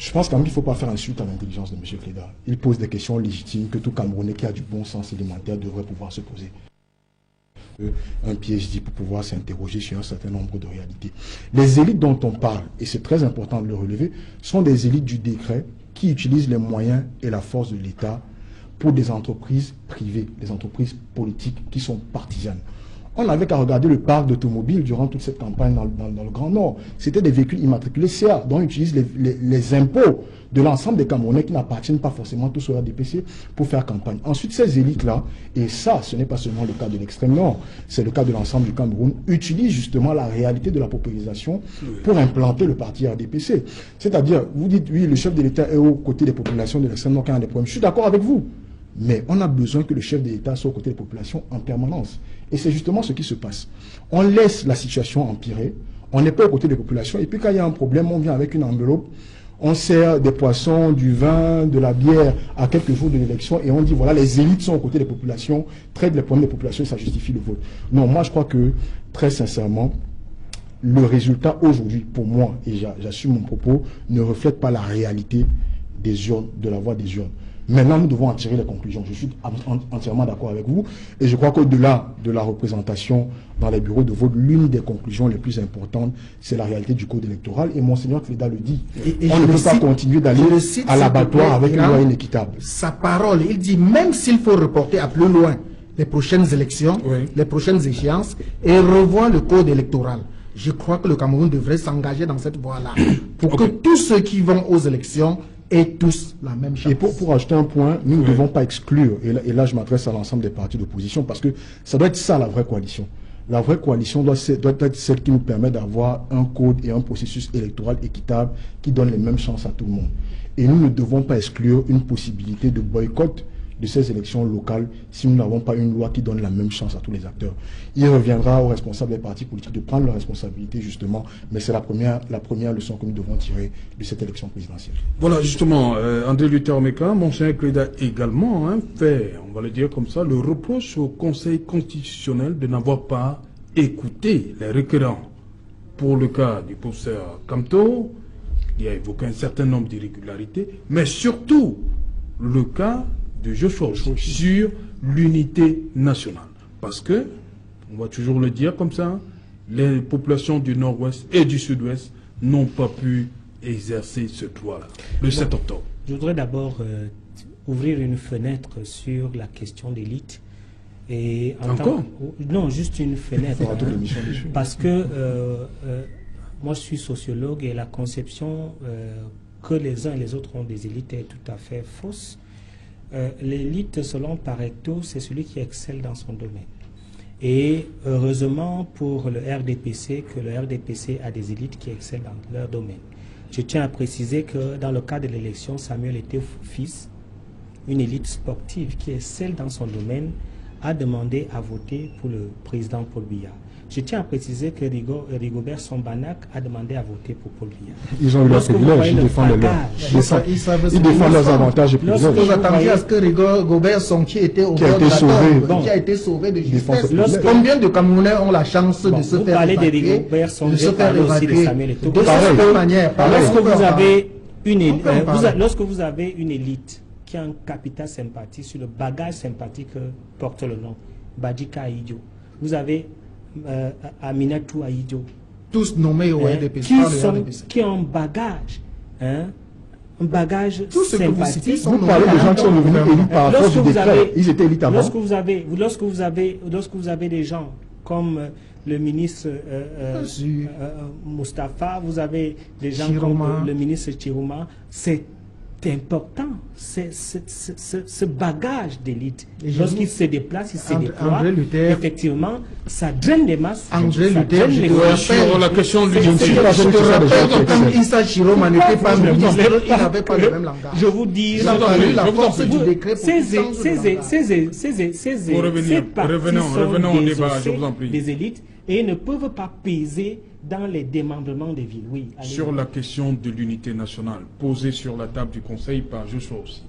Je pense quand même qu'il ne faut pas faire insulte à l'intelligence de M. Cléda. Il pose des questions légitimes que tout Camerounais qui a du bon sens élémentaire devrait pouvoir se poser. Un PhD pour pouvoir s'interroger sur un certain nombre de réalités. Les élites dont on parle, et c'est très important de le relever, sont des élites du décret qui utilisent les moyens et la force de l'État pour des entreprises privées, des entreprises politiques qui sont partisanes. On n'avait qu'à regarder le parc d'automobiles durant toute cette campagne dans le Grand Nord. C'était des véhicules immatriculés CA, dont on utilise les impôts de l'ensemble des Camerounais qui n'appartiennent pas forcément tous au RDPC pour faire campagne. Ensuite, ces élites-là, et ça, ce n'est pas seulement le cas de l'extrême nord, c'est le cas de l'ensemble du Cameroun, utilisent justement la réalité de la paupérisation pour implanter le parti RDPC. C'est-à-dire, vous dites, oui, le chef de l'État est aux côtés des populations de l'extrême nord qui ont des problèmes. Je suis d'accord avec vous. Mais on a besoin que le chef de l'État soit aux côtés des populations en permanence. Et c'est justement ce qui se passe. On laisse la situation empirer, on n'est pas aux côtés des populations, et puis quand il y a un problème, on vient avec une enveloppe, on sert des poissons, du vin, de la bière à quelques jours de l'élection, et on dit, voilà, les élites sont aux côtés des populations, traitent les problèmes des populations, et ça justifie le vote. Non, moi je crois que, très sincèrement, le résultat aujourd'hui, pour moi, et j'assume mon propos, ne reflète pas la réalité des urnes, de la voix des urnes. Maintenant, nous devons en tirer les conclusions. Je suis entièrement d'accord avec vous. Et je crois qu'au-delà de la représentation dans les bureaux de vote, l'une des conclusions les plus importantes, c'est la réalité du code électoral. Et Monseigneur Cléda le dit. On ne peut pas continuer d'aller à l'abattoir avec une loi inéquitable. Sa parole, il dit, même s'il faut reporter à plus loin les prochaines élections, les prochaines échéances, et revoir le code électoral. Je crois que le Cameroun devrait s'engager dans cette voie-là. Pour que tous ceux qui vont aux élections et tous la même chose. Et pour ajouter un point, nous ne devons pas exclure, et là je m'adresse à l'ensemble des partis d'opposition, parce que ça doit être ça la vraie coalition. La vraie coalition doit être celle qui nous permet d'avoir un code et un processus électoral équitable qui donne les mêmes chances à tout le monde. Et nous ne devons pas exclure une possibilité de boycott de ces élections locales si nous n'avons pas une loi qui donne la même chance à tous les acteurs. Il reviendra aux responsables des partis politiques de prendre leurs responsabilités justement, mais c'est la première leçon que nous devons tirer de cette élection présidentielle. Voilà justement, André Luther Omeka, Monseigneur Cléda également fait, on va le dire comme ça, le reproche au Conseil constitutionnel de n'avoir pas écouté les requérants. Pour le cas du professeur Kamto, il a évoqué un certain nombre d'irrégularités, mais surtout le cas de Joshua sur l'unité nationale. Parce que, on va toujours le dire comme ça, les populations du nord-ouest et du sud-ouest n'ont pas pu exercer ce droit-là, le 7 octobre. Je voudrais d'abord ouvrir une fenêtre sur la question d'élite. Et encore non, juste une fenêtre. Parce que moi je suis sociologue et la conception que les uns et les autres ont des élites est tout à fait fausse. L'élite, selon Pareto, c'est celui qui excelle dans son domaine. Et heureusement pour le RDPC, que le RDPC a des élites qui excellent dans leur domaine. Je tiens à préciser que dans le cas de l'élection, Samuel Etofo-Fils, une élite sportive qui excelle dans son domaine, a demandé à voter pour le président Paul Biya. Je tiens à préciser que Rigobert Sombanac a demandé à voter pour Paul Biya. Ils ont eu leur privilège, ils défendent ils défendent leurs avantages et privilèges. Vous attendiez à ce que Rigobert Sonki était au bord de la tombe, qui a été sauvé de justesse. Combien de Camerounais ont la chance de se faire évacuer, de se faire évacuer de cette manière? Lorsque vous avez une élite qui a un capital sympathie sur le bagage sympathique que porte le nom Badjika Aïdjo, vous avez Aminatou Aïdjo, tous nommés au RDPC, qui ont un bagage sympathique. Vous parlez de gens qui sont devenus élites par rapport au décret. Ils étaient élites avant. Lorsque vous avez des gens comme le ministre Moustapha, vous avez des gens comme le ministre Chirouma, c'est important, ce bagage d'élite. Lorsqu'il se déplace, il se déploie, effectivement, ça draine les masses. André Luther, sur la question de l'unité. Je te rappelle que comme Issa Chiroma n'était pas ministre, il n'avait pas le même langage. Je vous dis, revenons au débat, je vous en prie. Des élites et ne peuvent pas peser dans les démembrements des villes. Oui, sur la question de l'unité nationale, posée sur la table du Conseil par Joshua aussi.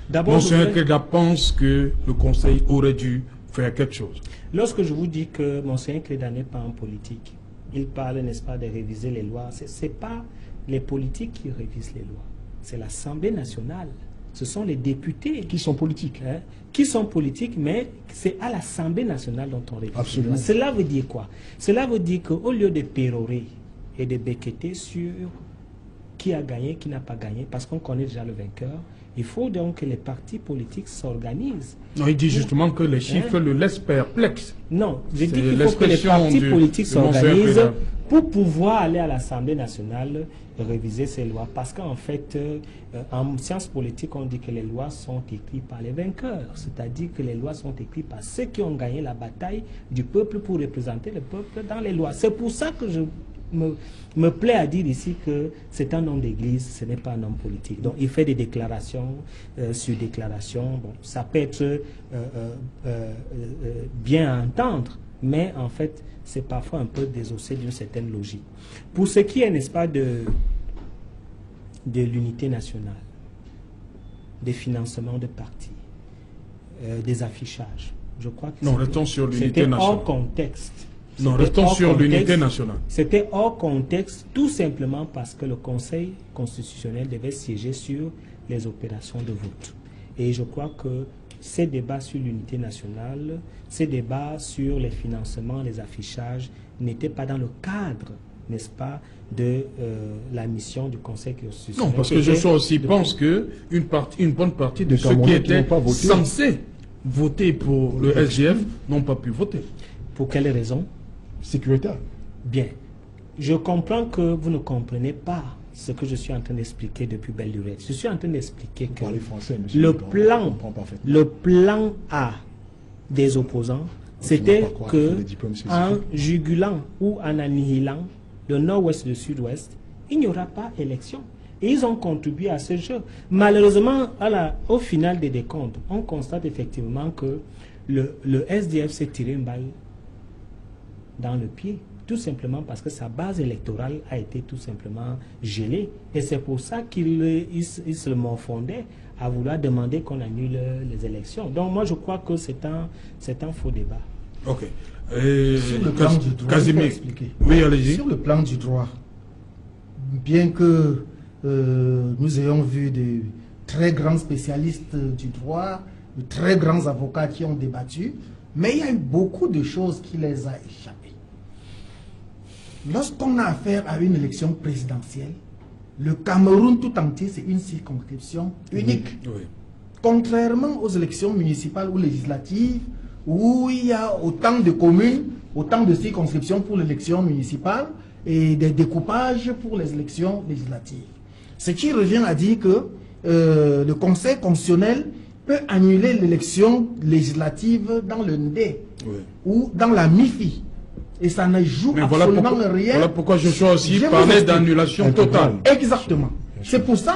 D'abord, Monseigneur Cléda pense que le Conseil aurait dû faire quelque chose. Lorsque je vous dis que Monseigneur Cléda n'est pas en politique, il parle, n'est-ce pas, de réviser les lois. Ce n'est pas les politiques qui révisent les lois, c'est l'Assemblée nationale. Ce sont les députés qui sont politiques. Qui sont politiques, mais c'est à l'Assemblée nationale dont on réfléchit. Absolument. Cela veut dire quoi? Cela veut dire qu'au lieu de pérorer et de becqueter sur qui a gagné, qui n'a pas gagné, parce qu'on connaît déjà le vainqueur. Il faut donc que les partis politiques s'organisent. Non, il dit justement que les chiffres le laissent perplexe. Non, je dis qu'il faut que les partis politiques s'organisent pour pouvoir aller à l'Assemblée nationale réviser ces lois. Parce qu'en fait, en sciences politiques, on dit que les lois sont écrites par les vainqueurs. C'est-à-dire que les lois sont écrites par ceux qui ont gagné la bataille du peuple pour représenter le peuple dans les lois. C'est pour ça que je me plaît à dire ici que c'est un homme d'église, ce n'est pas un homme politique. Donc il fait des déclarations sur déclarations. Bon, ça peut être bien à entendre, mais en fait, c'est parfois un peu désossé d'une certaine logique. Pour ce qui est, n'est-ce pas, de l'unité nationale, des financements de partis, des affichages, je crois que non, restons sur l'unité nationale. Hors contexte. Non, restons sur l'unité nationale. C'était hors contexte, tout simplement parce que le Conseil constitutionnel devait siéger sur les opérations de vote. Et je crois que ces débats sur l'unité nationale, ces débats sur les financements, les affichages, n'étaient pas dans le cadre, n'est-ce pas, de la mission du Conseil constitutionnel. Non, parce que je aussi pense qu'une bonne partie de ceux qui étaient censés voter pour le SGF n'ont pas pu voter. Pour quelle raison? Sécuritaire. Bien. Je comprends que vous ne comprenez pas ce que je suis en train d'expliquer depuis belle durée. Je suis en train d'expliquer que le plan A des opposants, c'était que en jugulant ou en annihilant le nord-ouest et le sud-ouest, il n'y aura pas élection. Et ils ont contribué à ce jeu. Malheureusement, au final des décomptes, on constate effectivement que le SDF s'est tiré une balle dans le pied, tout simplement parce que sa base électorale a été tout simplement gelée. Et c'est pour ça qu'il se morfondait à vouloir demander qu'on annule les élections. Donc moi je crois que c'est un faux débat. Ok. Sur le plan du droit, oui, allez-y. Sur le plan du droit, bien que nous ayons vu de très grands spécialistes du droit, de très grands avocats qui ont débattu, mais il y a eu beaucoup de choses qui les a échappées. Lorsqu'on a affaire à une élection présidentielle, le Cameroun tout entier, c'est une circonscription unique. Oui. Contrairement aux élections municipales ou législatives, où il y a autant de communes, autant de circonscriptions pour l'élection municipale et des découpages pour les élections législatives. Ce qui revient à dire que le Conseil constitutionnel peut annuler l'élection législative dans le ND ou dans la MIFI. Et ça ne joue absolument rien. Voilà pourquoi je aussi parlais d'annulation totale. Exactement. C'est pour ça.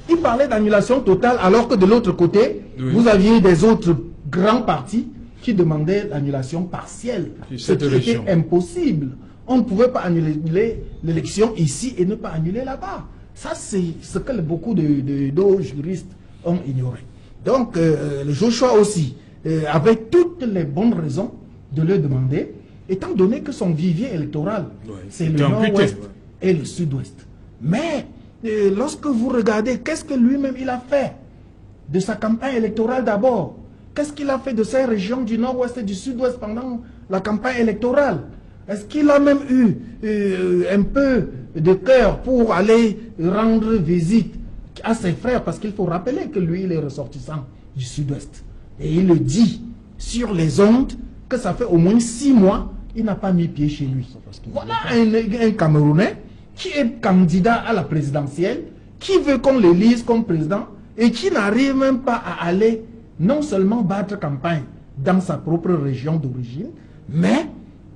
Il parlait d'annulation totale alors que de l'autre côté, vous aviez des autres grands partis qui demandaient l'annulation partielle. Ce qui était impossible. On ne pouvait pas annuler l'élection ici et ne pas annuler là-bas. Ça, c'est ce que beaucoup de juristes ont ignoré. Donc, le Joshua aussi avait toutes les bonnes raisons de le demander, étant donné que son vivier électoral, c'est le nord-ouest et le sud-ouest. Mais, lorsque vous regardez, qu'est-ce que lui-même il a fait de sa campagne électorale d'abord? Qu'est-ce qu'il a fait de ces régions du nord-ouest et du sud-ouest pendant la campagne électorale? Est-ce qu'il a même eu un peu de cœur pour aller rendre visite à ses frères? Parce qu'il faut rappeler que lui, il est ressortissant du sud-ouest. Et il le dit sur les ondes que ça fait au moins 6 mois, il n'a pas mis pied chez lui. Voilà un Camerounais qui est candidat à la présidentielle, qui veut qu'on l'élise comme président et qui n'arrive même pas à aller non seulement battre campagne dans sa propre région d'origine, mais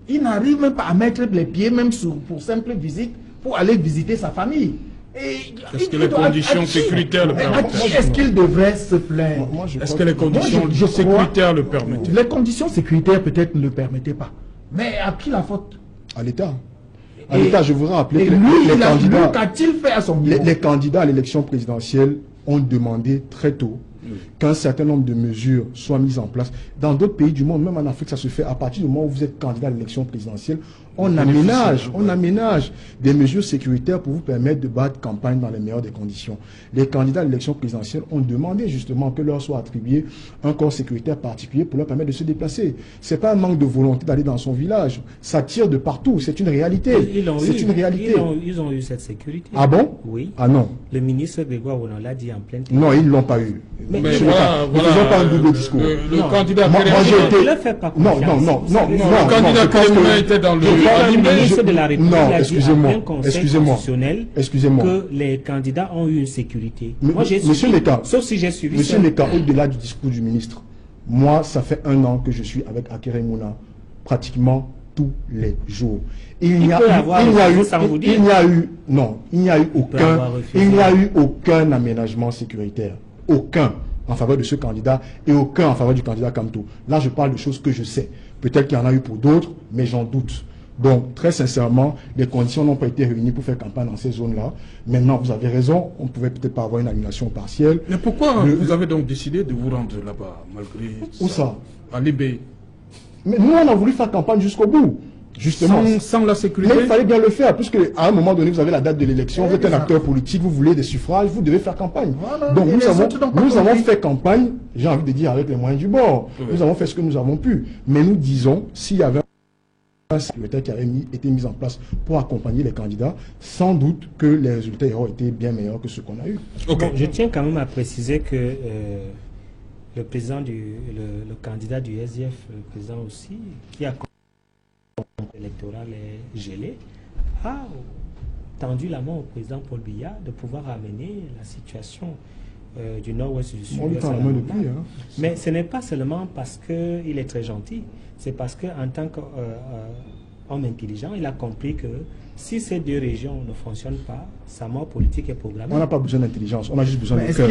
il n'arrive même pas à mettre les pieds même pour simple visite, pour aller visiter sa famille. Est-ce que les conditions sécuritaires le permettent? Est-ce qu'il devrait se plaindre? Est-ce que les conditions sécuritaires le permettent? Les conditions sécuritaires peut-être ne le permettaient pas. Mais à qui la faute? À l'État. À l'État, je voudrais rappeler que qu'a-t-il fait à son niveau? Les candidats à l'élection présidentielle ont demandé très tôt qu'un certain nombre de mesures soient mises en place. Dans d'autres pays du monde, même en Afrique, ça se fait à partir du moment où vous êtes candidat à l'élection présidentielle. On aménage des mesures sécuritaires pour vous permettre de battre campagne dans les meilleures des conditions. Les candidats à l'élection présidentielle ont demandé justement que leur soit attribué un corps sécuritaire particulier pour leur permettre de se déplacer. C'est pas un manque de volonté d'aller dans son village. Ça tire de partout. C'est une réalité. C'est une réalité. Ils ont eu cette sécurité. Ah bon? Oui. Ah non. Le ministre Grégoire Ouénon l'a dit en pleine télé. Non, ils ne l'ont pas eu. Mais ne faisons pas un double discours. Le candidat le candidat Kérémouna était dans le ministre de la République non, a dit en plein conseil constitutionnel que les candidats ont eu une sécurité. Moi, j'ai suivi, sauf si j'ai suivi. Monsieur Neka, au-delà du discours du ministre, moi, ça fait 1 an que je suis avec Kérémouna, pratiquement tous les jours. Il n'y a eu aucun aménagement sécuritaire. Aucun en faveur de ce candidat et aucun en faveur du candidat Kamto. Là, je parle de choses que je sais. Peut-être qu'il y en a eu pour d'autres, mais j'en doute. Donc, très sincèrement, les conditions n'ont pas été réunies pour faire campagne dans ces zones-là. Maintenant, vous avez raison, on ne pouvait peut-être pas avoir une annulation partielle. Mais pourquoi vous avez donc décidé de vous rendre là-bas, malgré Où ça? À Libé. Mais nous, on a voulu faire campagne jusqu'au bout. Justement. Sans la sécurité. Mais il fallait bien le faire, puisque à un moment donné, vous avez la date de l'élection, vous êtes un acteur politique, vous voulez des suffrages, vous devez faire campagne. Voilà, donc nous avons fait campagne, j'ai envie de dire, avec les moyens du bord. Oui. Nous avons fait ce que nous avons pu. Mais nous disons, s'il y avait un sécuritaire qui avait été mis en place pour accompagner les candidats, sans doute que les résultats auraient été bien meilleurs que ceux qu'on a eu. Okay. Bon, je tiens quand même à préciser que le président le candidat du SDF, le président aussi, qui a électoral est gelé, a tendu la main au président Paul Biya de pouvoir amener la situation du nord-ouest du sud-ouest. Mais ce n'est pas seulement parce qu'il est très gentil, c'est parce qu'en tant qu'homme intelligent, il a compris que si ces deux régions ne fonctionnent pas, sa mort politique est programmée. On n'a pas besoin d'intelligence, on a juste besoin de cœur.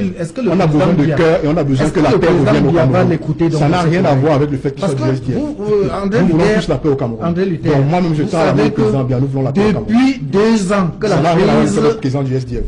On a besoin de cœur et on a besoin que la paix revienne au Cameroun. Ça n'a rien à voir avec le fait qu'il soit du SDF. Nous voulons tous la paix au Cameroun. Donc moi-même je tiens à la président bien, nous voulons la paix au Cameroun. Depuis 2 ans que la crise...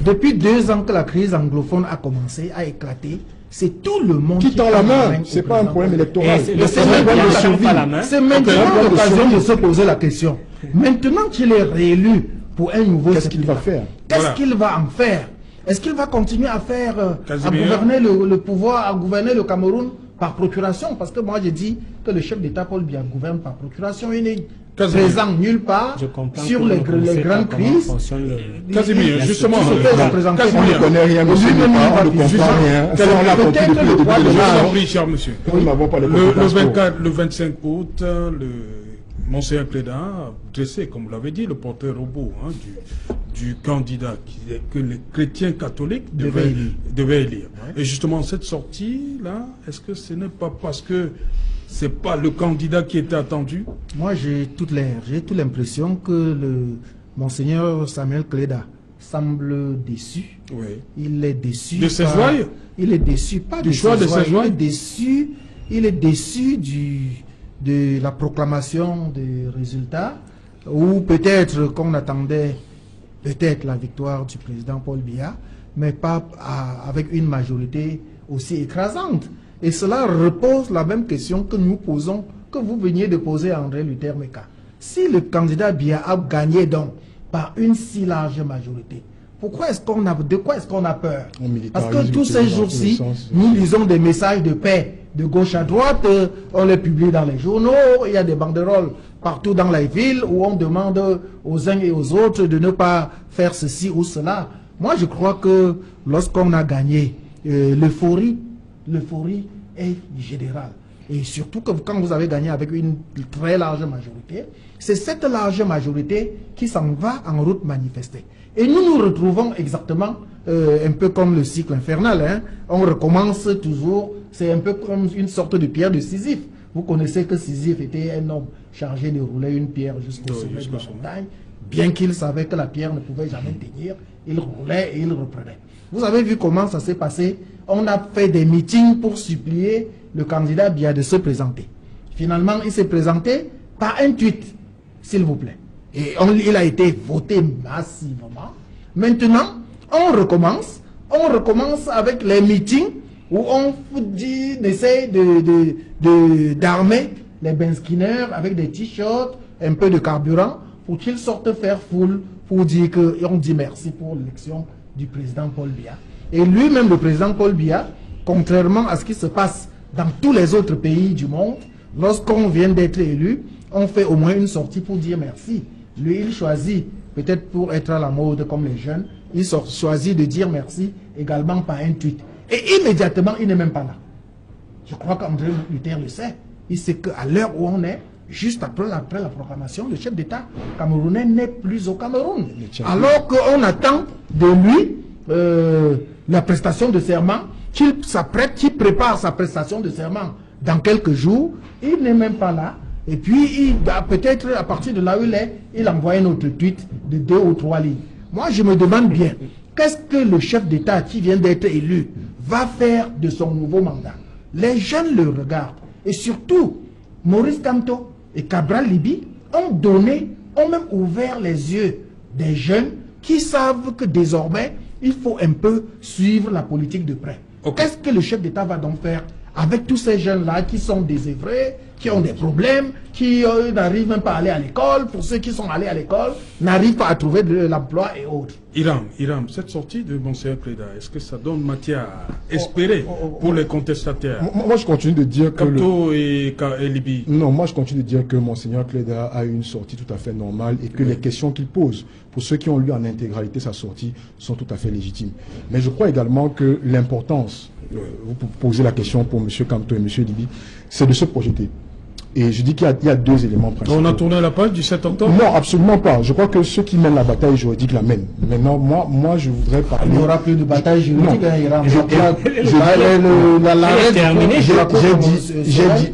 Depuis 2 ans que la crise anglophone a commencé à éclater, c'est tout le monde qui tend la main. C'est pas un problème électoral. C'est maintenant l'occasion de se poser la question. Maintenant qu'il est réélu pour un nouveau... Qu'est-ce qu'il va faire? Qu'est-ce qu'il va en faire? Est-ce qu'il va continuer à faire, à gouverner le pouvoir, à gouverner le Cameroun par procuration? Parce que moi j'ai dit que le chef d'État Paul Biya gouverne par procuration. Il n'est présent nulle part sur les grandes crises. Casimir, justement, on ne connaît rien, monsieur, on ne comprend rien. On l'a compris depuis le début. Cher monsieur. Le 25 août, Monseigneur Cléda a dressé, comme vous l'avez dit, le portrait robot du candidat que les chrétiens catholiques devaient élire. Ouais. Et justement, cette sortie-là, est-ce que ce n'est pas parce que ce n'est pas le candidat qui était attendu? Moi, j'ai toute l'impression que le Monseigneur Samuel Cléda semble déçu. Oui. Il est déçu. De ses ouailles? Il est déçu, pas du choix de ses ouailles. Il est déçu de la proclamation des résultats, ou peut-être qu'on attendait peut-être la victoire du président Paul Biya, mais pas avec une majorité aussi écrasante. Et cela repose la même question que nous posons, que vous veniez de poser à André Luther Meka. Si le candidat Biya a gagné donc par une si large majorité, de quoi est-ce qu'on a peur? Parce que tous ces jours-ci, nous lisons des messages de paix de gauche à droite, on les publie dans les journaux, il y a des banderoles partout dans les villes où on demande aux uns et aux autres de ne pas faire ceci ou cela. Moi, je crois que lorsqu'on a gagné, l'euphorie est générale. Et surtout que quand vous avez gagné avec une très large majorité, c'est cette large majorité qui s'en va en route manifester. Et nous nous retrouvons exactement un peu comme le cycle infernal. Hein. On recommence toujours, c'est un peu comme une sorte de pierre de Sisyphe. Vous connaissez que Sisyphe était un homme chargé de rouler une pierre jusqu'au sommet de la montagne. Bien qu'il savait que la pierre ne pouvait jamais tenir, il roulait et il reprenait. Vous avez vu comment ça s'est passé? On a fait des meetings pour supplier le candidat Biya de se présenter. Finalement, il s'est présenté par un tweet, s'il vous plaît. Et il a été voté massivement. Maintenant, on recommence avec les meetings où on essaie d'armer les benskinners avec des t-shirts, un peu de carburant, pour qu'ils sortent faire foule, pour dire qu'on dit merci pour l'élection du président Paul Biya. Et lui-même, le président Paul Biya, contrairement à ce qui se passe dans tous les autres pays du monde, lorsqu'on vient d'être élu, on fait au moins une sortie pour dire merci. Lui, il choisit, peut-être pour être à la mode comme les jeunes, il choisit de dire merci également par un tweet. Et immédiatement, il n'est même pas là. Je crois qu'André Luther le sait. Il sait qu'à l'heure où on est, juste après la proclamation, le chef d'État camerounais n'est plus au Cameroun. Alors qu'on attend de lui la prestation de serment, qu'il prépare sa prestation de serment dans quelques jours. Il n'est même pas là. Et puis, peut-être à partir de là où il est, il envoie un autre tweet de 2 ou 3 lignes. Moi, je me demande bien, qu'est-ce que le chef d'État qui vient d'être élu va faire de son nouveau mandat? Les jeunes le regardent. Et surtout, Maurice Kamto et Cabral Libye ont même ouvert les yeux des jeunes qui savent que désormais, il faut un peu suivre la politique de près. Okay. Qu'est-ce que le chef d'État va donc faire avec tous ces jeunes-là qui sont désœuvrés, qui ont des problèmes, qui n'arrivent même pas à aller à l'école, pour ceux qui sont allés à l'école, n'arrivent pas à trouver de l'emploi et autres. Iram, cette sortie de Monseigneur Cléda, est-ce que ça donne matière à espérer pour les contestataires? Moi, je continue de dire que... Kamto et Libye. Non, moi, je continue de dire que Monseigneur Cléda a eu une sortie tout à fait normale et que les questions qu'il pose, pour ceux qui ont lu en intégralité sa sortie, sont tout à fait légitimes. Mais je crois également que l'importance, vous posez la question pour M. Kamto et M. Libye, c'est de se projeter. Et je dis qu'il y a 2 éléments principaux. On a tourné la page du 7 octobre? Non, absolument pas. Je crois que ceux qui mènent la bataille juridique la mènent. Maintenant, moi, je voudrais parler... Il n'y aura plus de bataille juridique.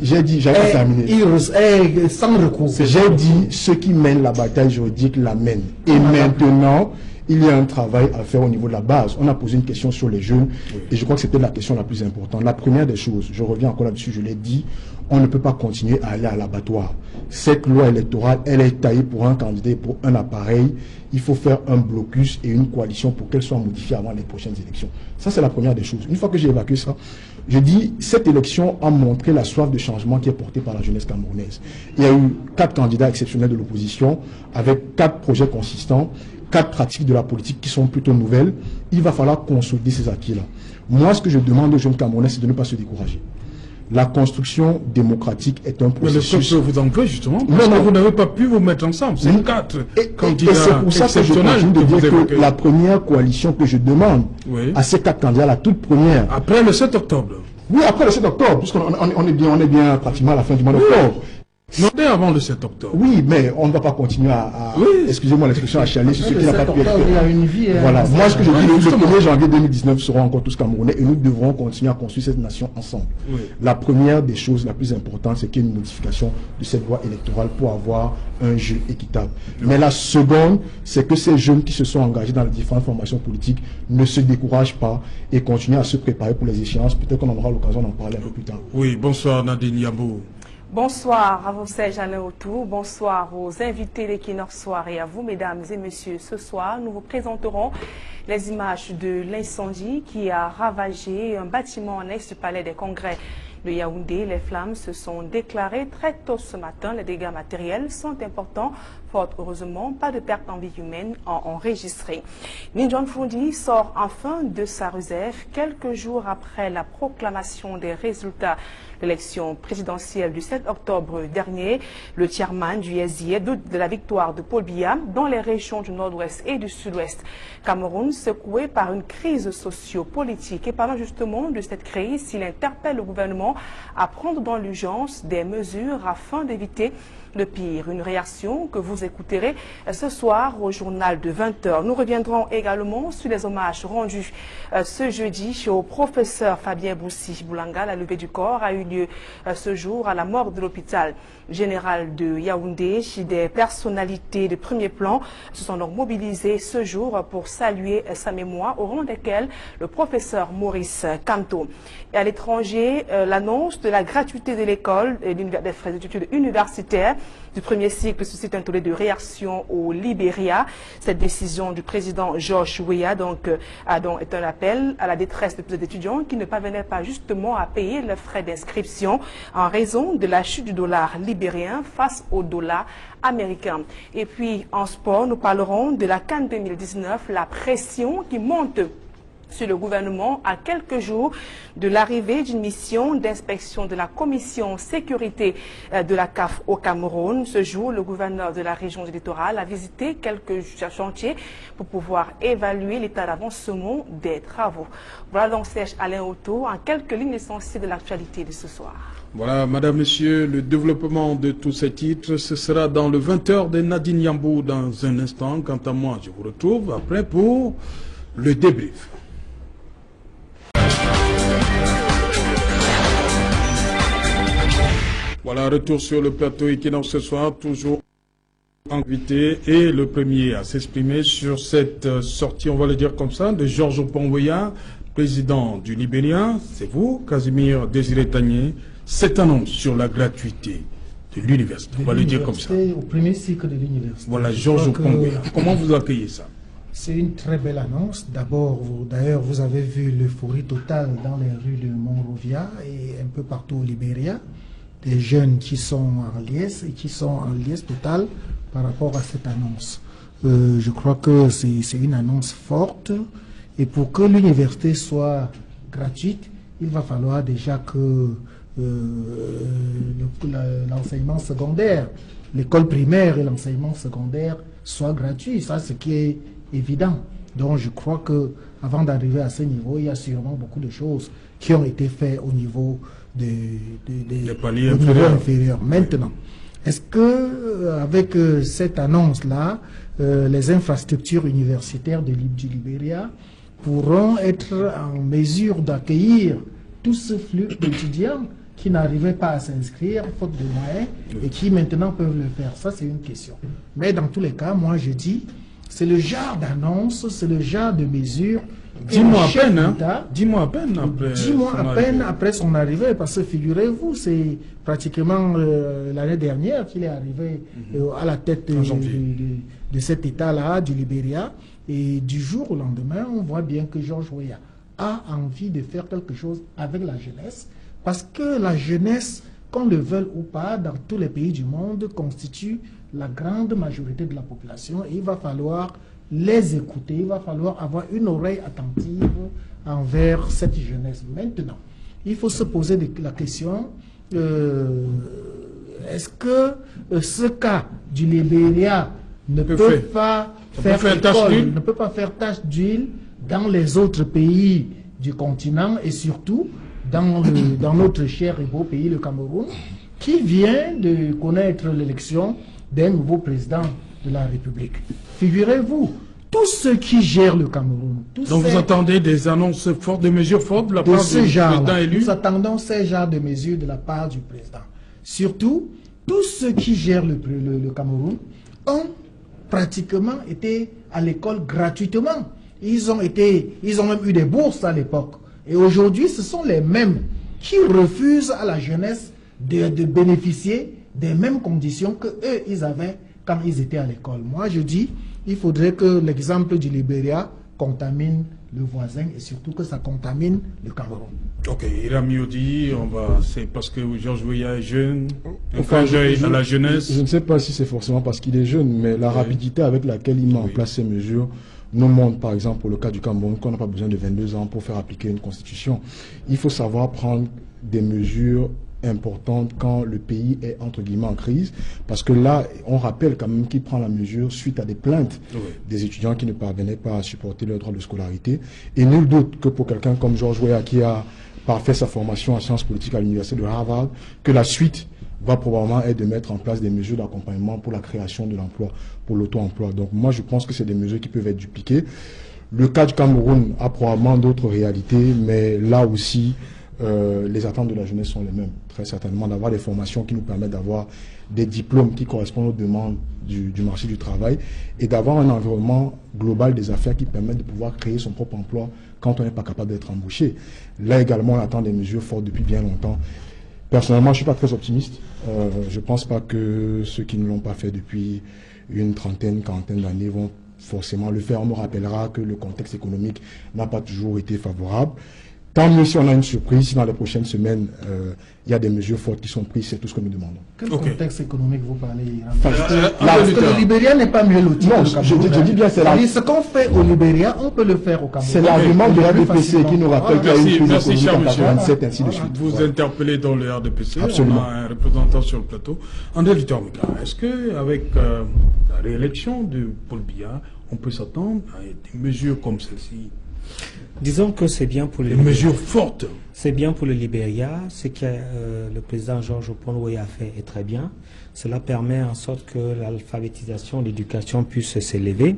J'ai dit, j'avais terminé. Sans recours. J'ai dit, ceux qui mènent la bataille juridique la mènent. Et maintenant, il y a un travail à faire au niveau de la base. On a posé une question sur les jeunes, et je crois que c'était la question la plus importante. La première des choses, je reviens encore là-dessus, je l'ai dit, on ne peut pas continuer à aller à l'abattoir. Cette loi électorale, elle est taillée pour un candidat et pour un appareil. Il faut faire un blocus et une coalition pour qu'elle soit modifiée avant les prochaines élections. Ça, c'est la première des choses. Une fois que j'ai évacué ça, je dis, cette élection a montré la soif de changement qui est portée par la jeunesse camerounaise. Il y a eu 4 candidats exceptionnels de l'opposition, avec 4 projets consistants, 4 pratiques de la politique qui sont plutôt nouvelles. Il va falloir consolider ces acquis-là. Moi, ce que je demande aux jeunes Camerounais, c'est de ne pas se décourager. La construction démocratique est un processus... Mais le peuple vous en veut justement, parce que vous n'avez pas pu vous mettre ensemble. C'est 4 candidats. Et c'est pour ça que je continue de dire que la première coalition que je demande à ces 4 candidats, la toute première... Après le 7 octobre. Oui, après le 7 octobre, puisqu'on est bien pratiquement à la fin du mois d'octobre. Non, dès avant le 7 octobre. Oui, mais on ne va pas continuer à excusez-moi l'expression, à chialer sur ce qui n'a pas pu être fait. Il y a une vie. Voilà, moi ce que je dis, le 1er janvier 2019 seront encore tous Camerounais et nous devrons continuer à construire cette nation ensemble. Oui. La première des choses, la plus importante, c'est qu'il y ait une modification de cette loi électorale pour avoir un jeu équitable. Mais la seconde, c'est que ces jeunes qui se sont engagés dans les différentes formations politiques ne se découragent pas et continuent à se préparer pour les échéances. Peut-être qu'on aura l'occasion d'en parler un peu plus tard. Oui, bonsoir Nadine Yabou. Bonsoir à vous, Serge Alain Autour. Bonsoir aux invités d'Equinox Soir et à vous, mesdames et messieurs. Ce soir, nous vous présenterons les images de l'incendie qui a ravagé un bâtiment annexe du Palais des Congrès de Yaoundé. Les flammes se sont déclarées très tôt ce matin. Les dégâts matériels sont importants. Fort heureusement, pas de pertes en vie humaine enregistrées. Minjon Fundi sort enfin de sa réserve quelques jours après la proclamation des résultats de l'élection présidentielle du 7 octobre dernier. Le chairman du SIE doute de la victoire de Paul Biya dans les régions du nord-ouest et du sud-ouest. Cameroun secoué par une crise socio-politique. Et parlant justement de cette crise, il interpelle le gouvernement à prendre dans l'urgence des mesures afin d'éviter le pire. Une réaction que vous écouterez ce soir au journal de 20h. Nous reviendrons également sur les hommages rendus ce jeudi au professeur Fabien Boussi Boulanga. La levée du corps a eu lieu ce jour à la morgue de l'hôpital général de Yaoundé. Des personnalités de premier plan se sont donc mobilisées ce jour pour saluer sa mémoire, au rang desquels le professeur Maurice Kamto. Et à l'étranger, l'annonce de la gratuité de l'école et des frais d'études universitaires du premier cycle suscite un tollé de de réaction au Libéria. Cette décision du président George Weah est un appel à la détresse de plusieurs étudiants qui ne parvenaient pas justement à payer leurs frais d'inscription en raison de la chute du dollar libérien face au dollar américain. Et puis en sport, nous parlerons de la CAN 2019, la pression qui monte sur le gouvernement à quelques jours de l'arrivée d'une mission d'inspection de la commission sécurité de la CAF au Cameroun. Ce jour, le gouverneur de la région du littoral a visité quelques chantiers pour pouvoir évaluer l'état d'avancement des travaux. Voilà donc Serge Alain Otto en quelques lignes essentielles de l'actualité de ce soir. Voilà, madame, monsieur, le développement de tous ces titres, ce sera dans le 20h de Nadine Yambou dans un instant. Quant à moi, je vous retrouve après pour le débrief. Voilà, retour sur le plateau Equinox ce soir, toujours invité et le premier à s'exprimer sur cette sortie, on va le dire comme ça, de Georges Oppong-Weah, président du Libéria. C'est vous, Casimir Désiré-Tanier. Cette annonce sur la gratuité de l'université, on va le dire comme ça. Au premier cycle de l'université. Voilà, Georges Oppong-Weah. Comment vous accueillez ça? C'est une très belle annonce. D'abord, d'ailleurs, vous avez vu l'euphorie totale dans les rues de Monrovia et un peu partout au Libéria. Des jeunes qui sont en liesse et qui sont en liesse totale par rapport à cette annonce. Je crois que c'est une annonce forte et pour que l'université soit gratuite, il va falloir déjà que l'enseignement secondaire, l'école primaire et l'enseignement secondaire soient gratuits. Ça, c'est ce qui est évident. Donc je crois que avant d'arriver à ce niveau, il y a sûrement beaucoup de choses qui ont été faites au niveau des paliers inférieurs. Maintenant, est-ce que avec cette annonce-là, les infrastructures universitaires du Libéria pourront être en mesure d'accueillir tout ce flux d'étudiants qui n'arrivaient pas à s'inscrire faute de moyens et qui maintenant peuvent le faire? Ça, c'est une question. Mais dans tous les cas, moi je dis, c'est le genre d'annonce, c'est le genre de mesure. 10 mois à peine, hein? 10 mois à peine après. 10 mois à peine après son arrivée, parce que figurez-vous, c'est pratiquement l'année dernière qu'il est arrivé à la tête de cet État-là, du Libéria. Et du jour au lendemain, on voit bien que George Weah a envie de faire quelque chose avec la jeunesse, parce que la jeunesse, qu'on le veuille ou pas, dans tous les pays du monde, constitue la grande majorité de la population. Et il va falloir les écouter, il va falloir avoir une oreille attentive envers cette jeunesse. Maintenant, il faut se poser la question, est-ce que ce cas du Libéria ne peut pas faire tache d'huile dans les autres pays du continent et surtout dans notre cher et beau pays, le Cameroun, qui vient de connaître l'élection d'un nouveau président de la République. Figurez-vous, tous ceux qui gèrent le Cameroun... Donc vous attendez des annonces fortes, des mesures fortes de la part du président élu? Nous attendons ces genres de mesures de la part du président. Surtout, tous ceux qui gèrent le Cameroun ont pratiquement été à l'école gratuitement. Ils ont même eu des bourses à l'époque. Et aujourd'hui, ce sont les mêmes qui refusent à la jeunesse de bénéficier des mêmes conditions que eux ils avaient quand ils étaient à l'école. Moi, je dis, il faudrait que l'exemple du Libéria contamine le voisin et surtout que ça contamine le Cameroun. Ok, Irami dit, c'est parce que George Weah est jeune, enfin, à la jeunesse. Je ne sais pas si c'est forcément parce qu'il est jeune, mais la rapidité avec laquelle il met en place ces mesures nous montre, par exemple, pour le cas du Cameroun, qu'on n'a pas besoin de 22 ans pour faire appliquer une constitution. Il faut savoir prendre des mesures importante quand le pays est entre guillemets en crise, parce que là on rappelle quand même qu'il prend la mesure suite à des plaintes des étudiants qui ne parvenaient pas à supporter leur droit de scolarité, et nul doute que pour quelqu'un comme George Weah qui a fait sa formation en sciences politiques à l'université de Harvard, que la suite va probablement être de mettre en place des mesures d'accompagnement pour la création de l'emploi, pour l'auto-emploi. Donc moi je pense que c'est des mesures qui peuvent être dupliquées. Le cas du Cameroun a probablement d'autres réalités, mais là aussi les attentes de la jeunesse sont les mêmes, très certainement, d'avoir des formations qui nous permettent d'avoir des diplômes qui correspondent aux demandes du marché du travail et d'avoir un environnement global des affaires qui permettent de pouvoir créer son propre emploi quand on n'est pas capable d'être embauché. Là également, on attend des mesures fortes depuis bien longtemps. Personnellement, je ne suis pas très optimiste. Je ne pense pas que ceux qui ne l'ont pas fait depuis une trentaine, quarantaine d'années vont forcément le faire. On me rappellera que le contexte économique n'a pas toujours été favorable. Tant mieux si on a une surprise, si dans les prochaines semaines, il y a des mesures fortes qui sont prises, c'est tout ce que nous demandons. Quel contexte économique vous parlez? Parce que le Libéria n'est pas mieux loti. Non, je dis bien, c'est ce qu'on fait au Libéria, on peut le faire au Cameroun. C'est l'argument de la RDPC qui nous rappelle qu'il y a eu une crise économique en 1987, ainsi de suite. Vous interpellez dans le RDPC, Absolument. on a un représentant sur le plateau. André Luther-Mika, est-ce qu'avec la réélection de Paul Biya, on peut s'attendre à des mesures comme celle-ci? Disons que c'est bien pour le Des Libéria. mesures fortes. C'est bien pour le Libéria. Ce que le président Georges Oppong a fait est très bien. Cela permet en sorte que l'alphabétisation, l'éducation puisse s'élever.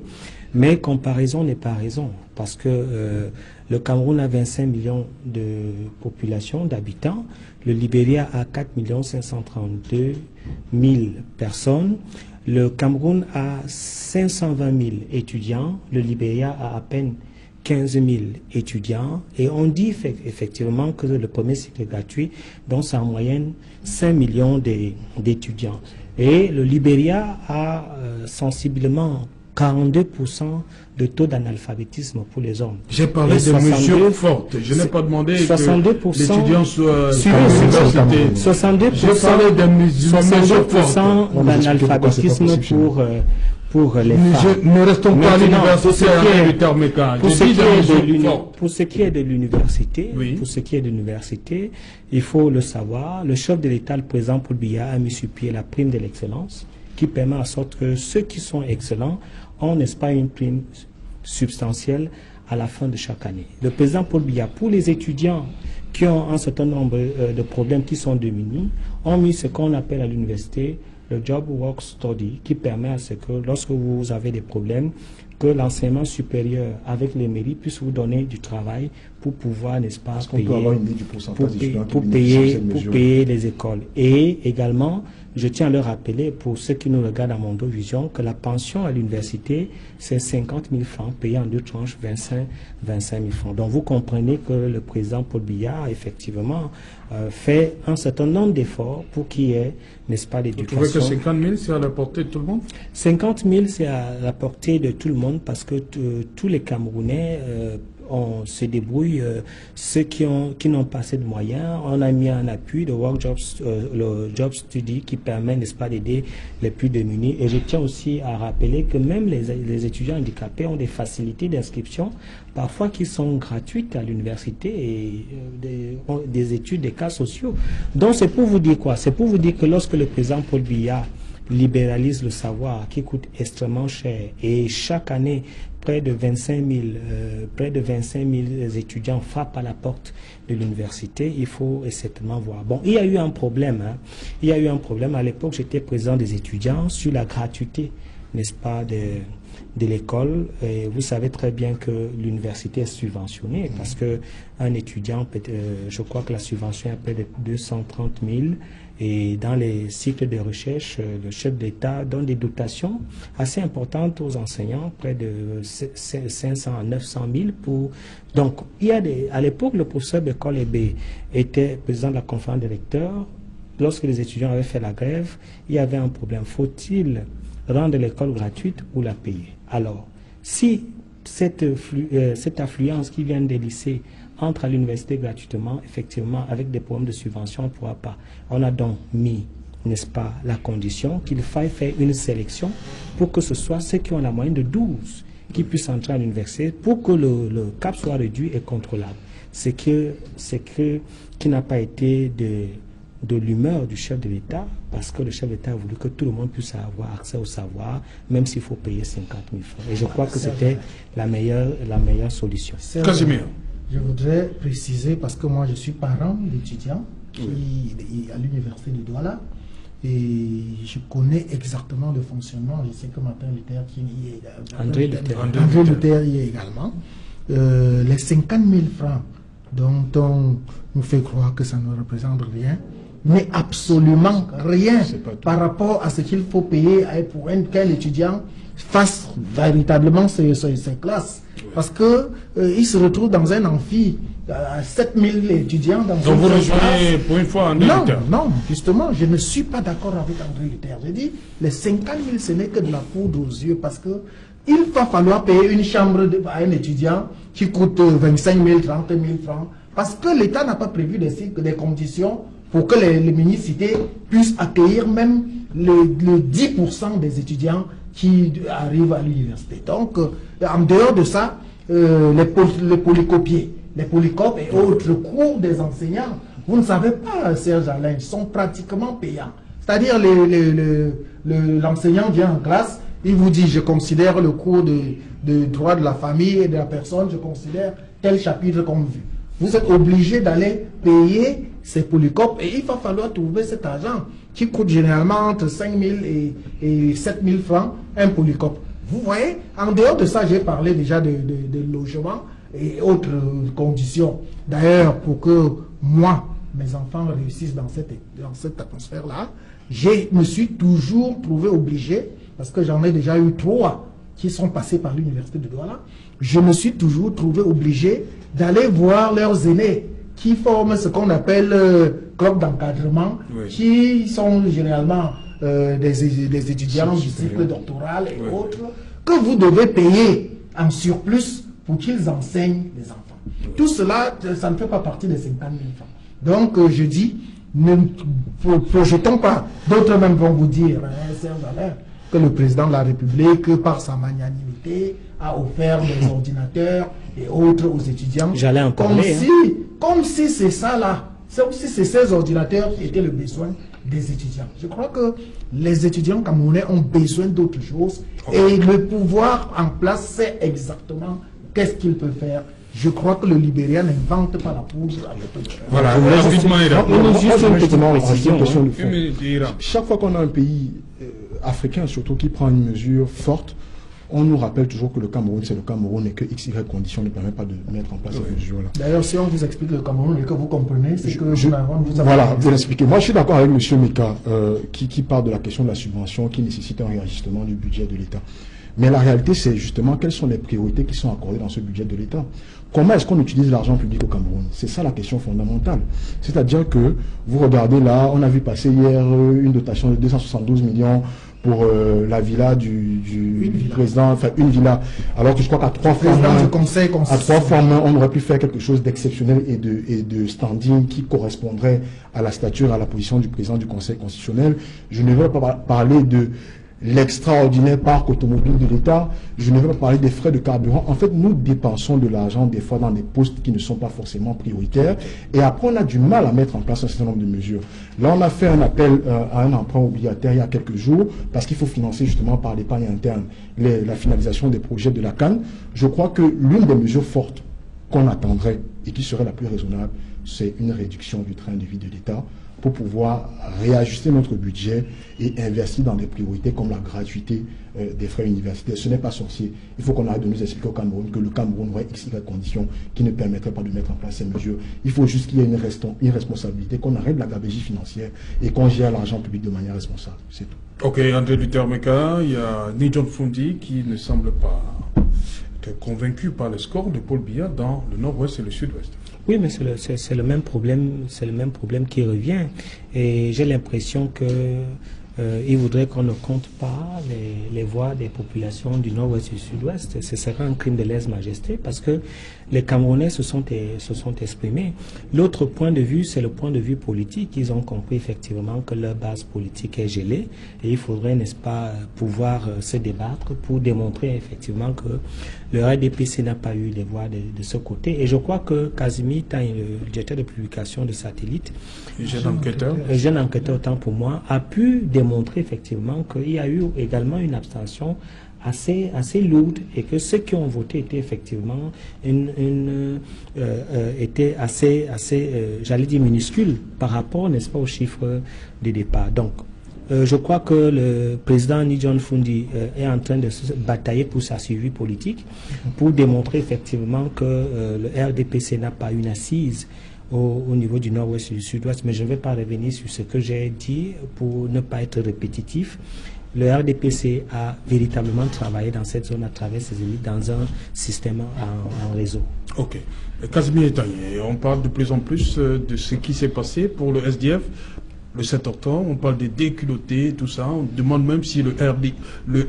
Mais comparaison n'est pas raison. Parce que le Cameroun a 25 millions de population, d'habitants. Le Libéria a 4 532 000 personnes. Le Cameroun a 520 000 étudiants. Le Libéria a à peine 15 000 étudiants, et on dit effectivement que le premier cycle est gratuit, donc c'est en moyenne 5 millions d'étudiants. Et le Libéria a sensiblement 42% de taux d'analphabétisme pour les hommes. J'ai parlé de mesures fortes. Je n'ai pas demandé 62% que les étudiants soient... 62% d'analphabétisme pour les femmes. Ne restons pas à l'université avec Luther-Mika. Pour ce qui est de l'université, il faut le savoir, le chef de l'État, le président Paul Biya, a mis sur pied la prime de l'excellence, qui permet en sorte que ceux qui sont excellents ont, n'est-ce pas, une prime substantielle à la fin de chaque année. Le président Paul Biya, pour les étudiants qui ont un certain nombre de problèmes qui sont démunis, ont mis ce qu'on appelle à l'université le Job Work Study, qui permet à ce que lorsque vous avez des problèmes, que l'enseignement supérieur avec les mairies puisse vous donner du travail pour pouvoir, n'est-ce pas, payer les écoles. Et également, je tiens à le rappeler pour ceux qui nous regardent à Mondo Vision que la pension à l'université, c'est 50 000 francs payés en 2 tranches, 25 000 francs. Donc vous comprenez que le président Paul Biya a effectivement fait un certain nombre d'efforts pour qu'il y ait, n'est-ce pas, l'éducation. Vous trouvez que 50 000, c'est à la portée de tout le monde? 50 000, c'est à la portée de tout le monde parce que tous les Camerounais se débrouillent. Ceux qui n'ont pas assez de moyens, on a mis en appui le Job Study qui permet, n'est-ce pas, d'aider les plus démunis. Et je tiens aussi à rappeler que même les étudiants handicapés ont des facilités d'inscription, parfois qui sont gratuites à l'université et des études, des cas sociaux. Donc c'est pour vous dire quoi? C'est pour vous dire que lorsque le président Paul Biya libéralise le savoir qui coûte extrêmement cher et chaque année près de 25 000 étudiants frappent à la porte de l'université, il faut certainement voir. Bon, il y a eu un problème. Il y a eu un problème. À l'époque, j'étais président des étudiants sur la gratuité, n'est-ce pas, de l'école. Et vous savez très bien que l'université est subventionnée parce que un étudiant, je crois que la subvention est à près de 230 000. Et dans les cycles de recherche, le chef d'État donne des dotations assez importantes aux enseignants, près de 500 à 900 000 pour... Donc, à l'époque, le professeur Bekol Ebe était président de la conférence des recteurs. Lorsque les étudiants avaient fait la grève, il y avait un problème. Faut-il rendre l'école gratuite ou la payer? Alors, si cette affluence qui vient des lycées entre à l'université gratuitement, effectivement, avec des problèmes de subvention, on ne pourra pas. On a donc mis, n'est-ce pas, la condition qu'il faille faire une sélection pour que ce soit ceux qui ont la moyenne de 12 qui puissent entrer à l'université pour que le cap soit réduit et contrôlable. C'est qui n'a pas été de l'humeur du chef de l'État, parce que le chef de l'État a voulu que tout le monde puisse avoir accès au savoir, même s'il faut payer 50 000 francs. Et je crois que c'était la meilleure solution. Casimir. Je voudrais préciser, parce que moi je suis parent d'étudiants à l'université de Douala, et je connais exactement le fonctionnement. Je sais que Martin Luther qui y est, André Luther y est également. Les 50 000 francs dont on nous fait croire que ça ne représente rien, mais absolument rien par rapport à ce qu'il faut payer pour qu'un étudiant fasse véritablement ses classes. Parce que ils se retrouvent dans un amphi à 7000 étudiants dans Donc vous rejoignez pour une fois André Luther? Non, justement, je ne suis pas d'accord avec André Luther. J'ai dit, les 50 000, ce n'est que de la poudre aux yeux parce que il va falloir payer une chambre à un étudiant qui coûte 25 000, 30 000 francs parce que l'État n'a pas prévu des conditions pour que les municipalités puissent accueillir même le 10% des étudiants qui arrivent à l'université. Donc, en dehors de ça, les polycopiés, les polycopes et autres cours des enseignants, vous ne savez pas, Serge Alain, sont pratiquement payants. C'est-à-dire, l'enseignant vient en classe, il vous dit, je considère le cours de droit de la famille et de la personne, je considère tel chapitre comme vu. Vous êtes obligé d'aller payer ces polycopes et il va falloir trouver cet argent qui coûte généralement entre 5 000 et 7 000 francs un polycope. Vous voyez, en dehors de ça, j'ai parlé déjà de logement et autres conditions. D'ailleurs, pour que moi, mes enfants réussissent dans cette atmosphère-là, je me suis toujours trouvé obligé, parce que j'en ai déjà eu 3 qui sont passés par l'université de Douala, je me suis toujours trouvé obligé d'aller voir leurs aînés qui forment ce qu'on appelle club d'encadrement, qui sont généralement des étudiants du cycle doctoral et autres, que vous devez payer en surplus pour qu'ils enseignent les enfants. Tout cela, ça ne fait pas partie des 50 000 francs. Donc, je dis, ne projetons pas. D'autres même vont vous dire, Serge Alain, que le président de la République, par sa magnanimité, a offert des ordinateurs et autres aux étudiants. J'allais en parler. Comme si c'est ça là, comme si c'est ces ordinateurs qui étaient le besoin des étudiants. Je crois que les étudiants camerounais ont besoin d'autre chose et le pouvoir en place sait exactement qu'est-ce qu'il peut faire. Je crois que le Libéria n'invente pas la poudre à l'époque. Voilà, chaque fois qu'on a un pays africain surtout qui prend une mesure forte, on nous rappelle toujours que le Cameroun, c'est le Cameroun et que XY conditions ne permettent pas de mettre en place cette mesure-là. D'ailleurs, si on vous explique le Cameroun et que vous comprenez, c'est que vous avez... Voilà, vous l'expliquez. Moi, je suis d'accord avec M. Meka qui parle de la question de la subvention qui nécessite un réajustement du budget de l'État. Mais la réalité, c'est justement quelles sont les priorités qui sont accordées dans ce budget de l'État. Comment est-ce qu'on utilise l'argent public au Cameroun? C'est ça la question fondamentale. C'est-à-dire que vous regardez là, on a vu passer hier une dotation de 272 millions pour la villa du président, enfin une villa, alors que je crois qu'à 3 fois moins, on aurait pu faire quelque chose d'exceptionnel et de standing qui correspondrait à la stature, à la position du président du Conseil constitutionnel. Je ne veux pas parler de l'extraordinaire parc automobile de l'État, je ne veux pas parler des frais de carburant. En fait, nous dépensons de l'argent des fois dans des postes qui ne sont pas forcément prioritaires et après on a du mal à mettre en place un certain nombre de mesures. Là, on a fait un appel à un emprunt obligataire il y a quelques jours parce qu'il faut financer justement par l'épargne interne la finalisation des projets de la CAN. Je crois que l'une des mesures fortes qu'on attendrait et qui serait la plus raisonnable, c'est une réduction du train de vie de l'État pour pouvoir réajuster notre budget et investir dans des priorités comme la gratuité des frais universitaires. Ce n'est pas sorcier. Il faut qu'on arrête de nous expliquer au Cameroun que le Cameroun aurait XY conditions qui ne permettraient pas de mettre en place ces mesures. Il faut juste qu'il y ait une responsabilité, qu'on arrête la gabegie financière et qu'on gère l'argent public de manière responsable. C'est tout. Ok, André Luther Meka, il y a Nidjon Fundi qui ne semble pas être convaincu par le score de Paul Biya dans le nord-ouest et le sud-ouest. Oui, mais c'est le même problème, qui revient. Et j'ai l'impression que il voudrait qu'on ne compte pas les voix des populations du nord-ouest et du sud-ouest. Ce serait un crime de lèse-majesté parce que les Camerounais se sont exprimés. L'autre point de vue, c'est le point de vue politique. Ils ont compris effectivement que leur base politique est gelée et il faudrait, n'est-ce pas, pouvoir se débattre pour démontrer effectivement que le RDPC n'a pas eu les voix de ce côté. Et je crois que Casimir, le directeur de publication de Satellite, jeune enquêteur autant pour moi, a pu démontrer effectivement qu'il y a eu également une abstention assez lourde et que ceux qui ont voté étaient effectivement étaient assez j'allais dire minuscules par rapport, n'est-ce pas, aux chiffres de départ. Donc je crois que le président Nidjon Fundi est en train de se batailler pour sa survie politique, pour démontrer effectivement que le RDPC n'a pas une assise au niveau du nord-ouest et du sud-ouest, mais je ne vais pas revenir sur ce que j'ai dit pour ne pas être répétitif. le RDPC a véritablement travaillé dans cette zone à travers ses élites dans un système en réseau. Ok. Casimir Tagné, on parle de plus en plus de ce qui s'est passé pour le SDF. Le 7 octobre, on parle des déculottés, tout ça. On demande même si le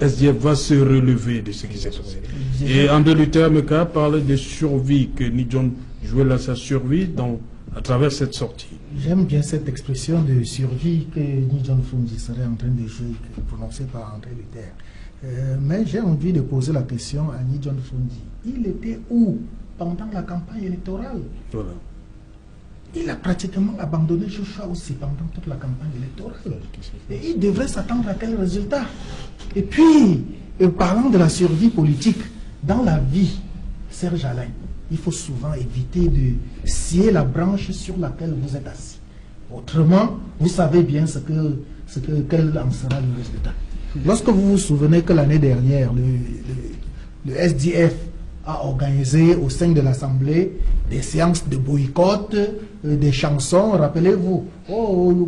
SDF va se relever de ce qui s'est passé. Et André Luther Meka parle de survie, que Nidjon jouait là sa survie à travers cette sortie. J'aime bien cette expression de survie que Nidjon Fundi serait en train de jouer, prononcée par André Luther. Mais j'ai envie de poser la question à Nidjon Fundi. Il était où pendant la campagne électorale? Voilà. Il a pratiquement abandonné Joshua aussi pendant toute la campagne électorale. Et il devrait s'attendre à quel résultat? Et puis, parlant de la survie politique, dans la vie, Serge Alain, il faut souvent éviter de scier la branche sur laquelle vous êtes assis. Autrement, vous savez bien quel en sera le résultat. Lorsque vous vous souvenez que l'année dernière, le SDF a organisé au sein de l'Assemblée des séances de boycott, des chansons, rappelez-vous. Oh, vous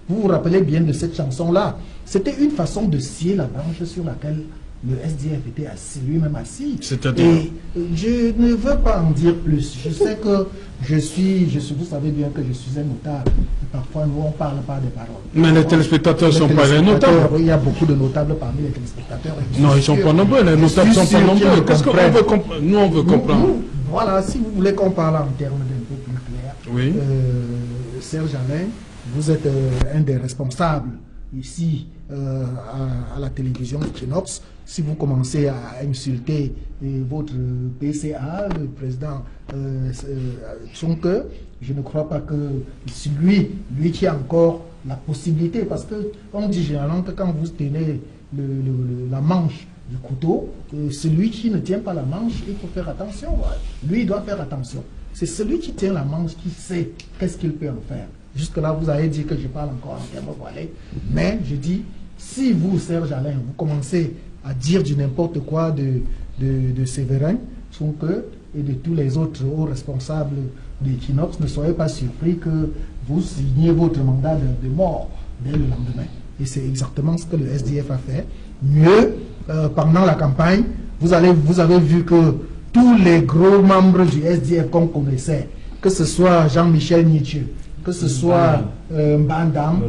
vous rappelez bien de cette chanson-là. C'était une façon de scier la branche sur laquelle le SDF était assis, lui-même assis. Et je ne veux pas en dire plus. Je sais que vous savez bien que je suis un notable. Parfois, nous, on ne parle pas des paroles. Mais les téléspectateurs ne sont pas les notables. Il y a beaucoup de notables parmi les téléspectateurs. Non, ils ne sont pas nombreux. Les notables ne sont pas nombreux. Qu'est-ce qu'on veut comprendre? Nous, on veut comprendre. Voilà, si vous voulez qu'on parle en termes d'un peu plus clair, oui. Serge Alain, vous êtes un des responsables ici à la télévision Kinops. Si vous commencez à insulter votre PCA, le président Tchonke, je ne crois pas que c'est lui qui a encore la possibilité, parce que on dit généralement que quand vous tenez la manche du couteau, celui qui ne tient pas la manche, il faut faire attention. Lui, il doit faire attention. C'est celui qui tient la manche qui sait qu'est-ce qu'il peut en faire. Jusque-là, vous avez dit que je parle encore en termes voilés. Mais je dis, si vous, Serge Alain, vous commencez à dire du n'importe quoi de Séverin, Sonke et de tous les autres hauts responsables de Kinops, ne soyez pas surpris que vous signiez votre mandat de mort dès le lendemain. Et c'est exactement ce que le SDF a fait. Mieux, pendant la campagne, vous avez vu que tous les gros membres du SDF qu'on connaissait, que ce soit Jean-Michel Nietzsche, que ce soit Mbandam,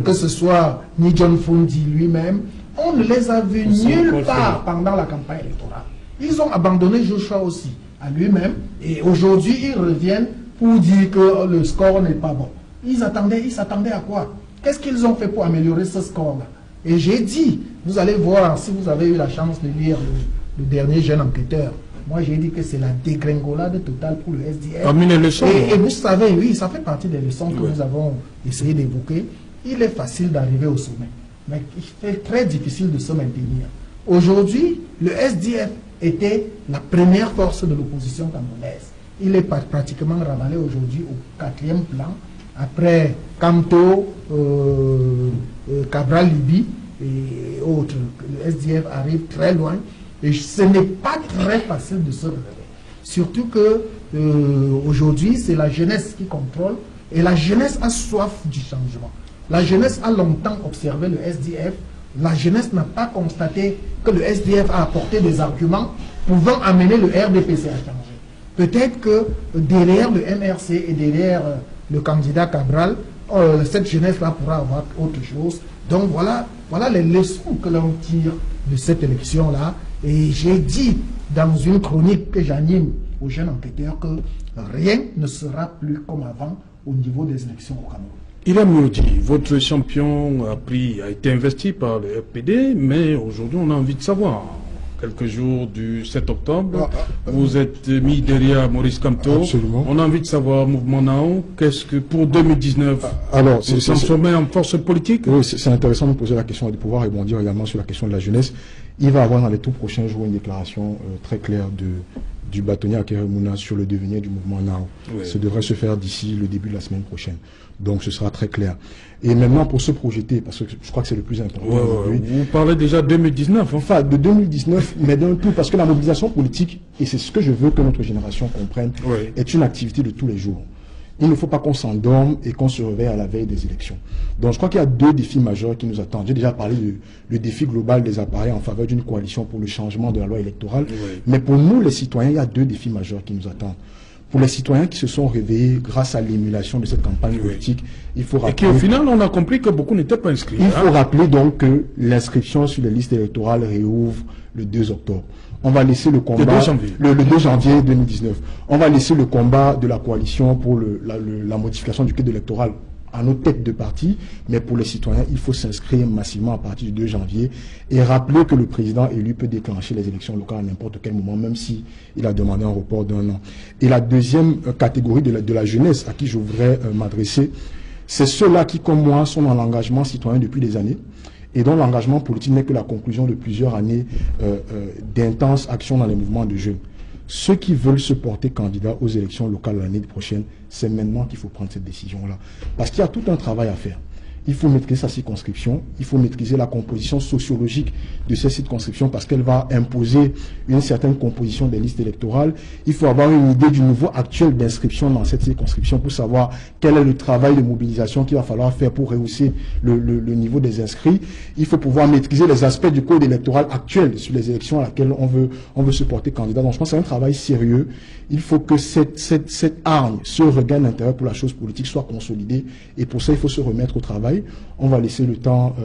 que ce soit Nidjon Fundi lui-même, on ne les a vus nulle part pendant la campagne électorale. Ils ont abandonné Joshua aussi à lui-même, et aujourd'hui ils reviennent pour dire que le score n'est pas bon. Ils s'attendaient à quoi? Qu'est-ce qu'ils ont fait pour améliorer ce score-là? Et j'ai dit, vous allez voir, si vous avez eu la chance de lire le dernier jeune enquêteur, moi j'ai dit que c'est la dégringolade totale pour le SDF. Parmi les leçons. Et vous savez, oui, ça fait partie des leçons que nous avons essayé d'évoquer. Il est facile d'arriver au sommet, mais il fait très difficile de se maintenir. Aujourd'hui, le SDF était la première force de l'opposition camerounaise. Il est pratiquement ravalé aujourd'hui au 4e plan, après Kamto, Cabral Libi et autres. Le SDF arrive très loin et ce n'est pas très facile de se relever. Surtout que aujourd'hui, c'est la jeunesse qui contrôle et la jeunesse a soif du changement. La jeunesse a longtemps observé le SDF. La jeunesse n'a pas constaté que le SDF a apporté des arguments pouvant amener le RDPC à changer. Peut-être que derrière le MRC et derrière le candidat Cabral, cette jeunesse-là pourra avoir autre chose. Donc voilà les leçons que l'on tire de cette élection-là. Et j'ai dit dans une chronique que j'anime aux jeunes enquêteurs que rien ne sera plus comme avant au niveau des élections au Cameroun. Ilham Youdi, votre champion a été investi par le FPD, mais aujourd'hui on a envie de savoir. Quelques jours du 7 octobre, vous êtes mis derrière Maurice Kamto. Absolument. On a envie de savoir, Mouvement Nao, qu'est-ce que pour 2019, alors, vous transformez en force politique? Oui, c'est intéressant de poser la question et de pouvoir rebondir également sur la question de la jeunesse. Il va y avoir dans les tout prochains jours une déclaration très claire du bâtonnier Akere Mouna sur le devenir du mouvement Nao. Oui. Ça devrait se faire d'ici le début de la semaine prochaine. Donc ce sera très clair. Et maintenant pour se projeter, parce que je crois que c'est le plus important aujourd'hui. Vous parlez déjà de 2019. Enfin, de 2019, mais d'un tout, parce que la mobilisation politique, et c'est ce que je veux que notre génération comprenne, est une activité de tous les jours. il ne faut pas qu'on s'endorme et qu'on se réveille à la veille des élections. Donc je crois qu'il y a deux défis majeurs qui nous attendent. J'ai déjà parlé du défi global des appareils en faveur d'une coalition pour le changement de la loi électorale. Oui. Mais pour nous, les citoyens, il y a deux défis majeurs qui nous attendent. Pour les citoyens qui se sont réveillés grâce à l'émulation de cette campagne politique, il faut rappeler... Et qu'au final, on a compris que beaucoup n'étaient pas inscrits. Il faut rappeler donc que l'inscription sur les listes électorales réouvre le 2 octobre. On va laisser le combat... Le 2 janvier 2019. On va laisser le combat de la coalition pour la modification du code électoral à nos têtes de parti, mais pour les citoyens, il faut s'inscrire massivement à partir du 2 janvier et rappeler que le président élu peut déclencher les élections locales à n'importe quel moment, même si il a demandé un report d'1 an. Et la deuxième catégorie de la jeunesse à qui je voudrais m'adresser, c'est ceux-là qui, comme moi, sont dans l'engagement citoyen depuis des années et dont l'engagement politique n'est que la conclusion de plusieurs années d'intenses actions dans les mouvements de jeunes. Ceux qui veulent se porter candidat aux élections locales l'année prochaine, c'est maintenant qu'il faut prendre cette décision-là. Parce qu'il y a tout un travail à faire. Il faut maîtriser sa circonscription, il faut maîtriser la composition sociologique de cette circonscription parce qu'elle va imposer une certaine composition des listes électorales. Il faut avoir une idée du niveau actuel d'inscription dans cette circonscription pour savoir quel est le travail de mobilisation qu'il va falloir faire pour rehausser le niveau des inscrits. Il faut pouvoir maîtriser les aspects du code électoral actuel sur les élections à laquelle on veut se porter candidat. Donc je pense que c'est un travail sérieux. Il faut que cette hargne, ce regain d'intérêt pour la chose politique soit consolidée et pour ça il faut se remettre au travail. On va laisser le temps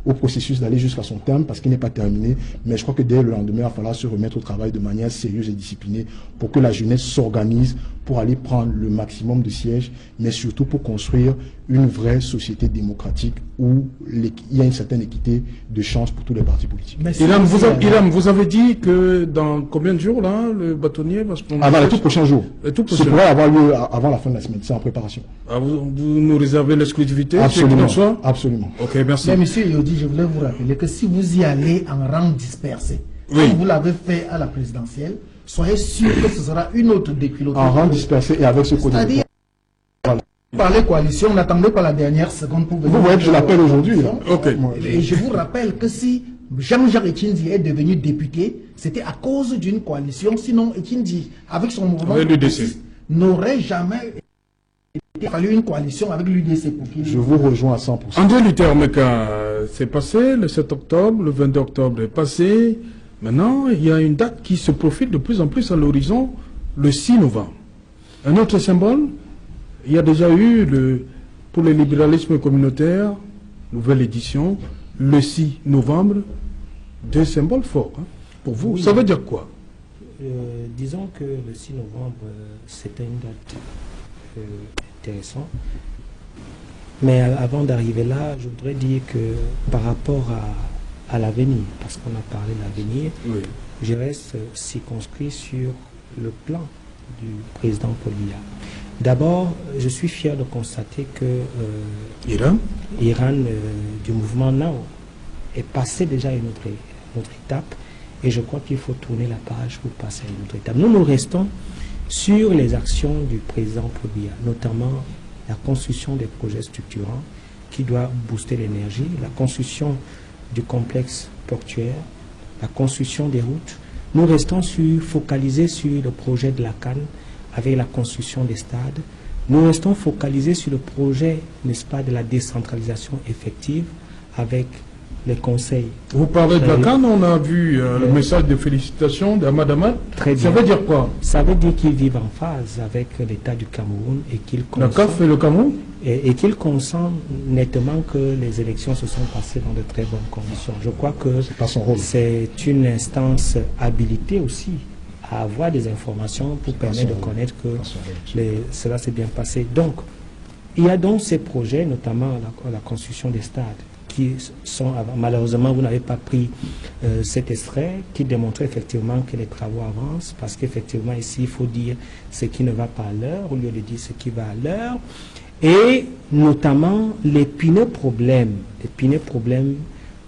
au processus d'aller jusqu'à son terme parce qu'il n'est pas terminé. Mais je crois que dès le lendemain, il va falloir se remettre au travail de manière sérieuse et disciplinée pour que la jeunesse s'organise pour aller prendre le maximum de sièges, mais surtout pour construire une vraie société démocratique où il y a une certaine équité de chance pour tous les partis politiques. Ilham, vous avez dit que dans combien de jours, là, le bâtonnier va se prononcer? Avant les tout prochains jours. Ça pourrait avoir lieu avant la fin de la semaine. C'est en préparation. Ah, vous nous réservez l'exclusivité? Absolument. Absolument. Ok, merci. Mais monsieur Yodi, je voulais vous rappeler que si vous y allez en rang dispersé, comme vous l'avez fait à la présidentielle, soyez sûr que ce sera une autre déculottée. En rang dispersé et avec ce code. C'est-à-dire, par les coalitions, n'attendez pas la dernière seconde pour venir. Vous voyez que je l'appelle aujourd'hui. Ok. Et je vous rappelle que si Jean-Jacques Etchindi est devenu député, c'était à cause d'une coalition. Sinon, Etchindi, avec son mouvement, n'aurait jamais fallu une coalition avec l'UDC pour qu'il... Je vous rejoins à 100%. André Luther Meka, c'est passé, le 7 octobre, le 22 octobre est passé. Maintenant, il y a une date qui se profile de plus en plus à l'horizon, le 6 novembre. Un autre symbole, il y a déjà eu, pour le libéralisme communautaire, nouvelle édition, le 6 novembre, deux symboles forts. Hein, pour vous, oui. Ça veut dire quoi? Disons que le 6 novembre, c'était une date intéressante. Mais avant d'arriver là, je voudrais dire que par rapport à l'avenir, parce qu'on a parlé de l'avenir, oui. Je reste circonscrit sur le plan du président Paul Biya. D'abord, je suis fier de constater que Iran du mouvement Now est passé déjà à une autre étape et je crois qu'il faut tourner la page pour passer à une autre étape. Nous restons sur les actions du président Paul Biya, notamment la construction des projets structurants qui doivent booster l'énergie, la construction du complexe portuaire, la construction des routes. Nous restons focalisés sur le projet de la CAN avec la construction des stades. Nous restons focalisés sur le projet, n'est-ce pas, de la décentralisation effective avec les conseils. Vous parlez de la CAN, on a vu le message de félicitations d'Ahmad Ahmad. Très bien. Ça veut dire quoi? Ça veut dire qu'ils vivent en phase avec l'État du Cameroun et qu'ils la CAF et le Cameroun et qu'ils consentent nettement que les élections se sont passées dans de très bonnes conditions. Je crois que c'est une instance habilitée aussi à avoir des informations pour permettre de connaître que cela s'est bien passé. Donc, il y a donc ces projets, notamment la construction des stades, qui sont, malheureusement, vous n'avez pas pris cet extrait, qui démontrait effectivement que les travaux avancent, parce qu'effectivement, ici, il faut dire ce qui ne va pas à l'heure, au lieu de dire ce qui va à l'heure, et notamment l'épineux problème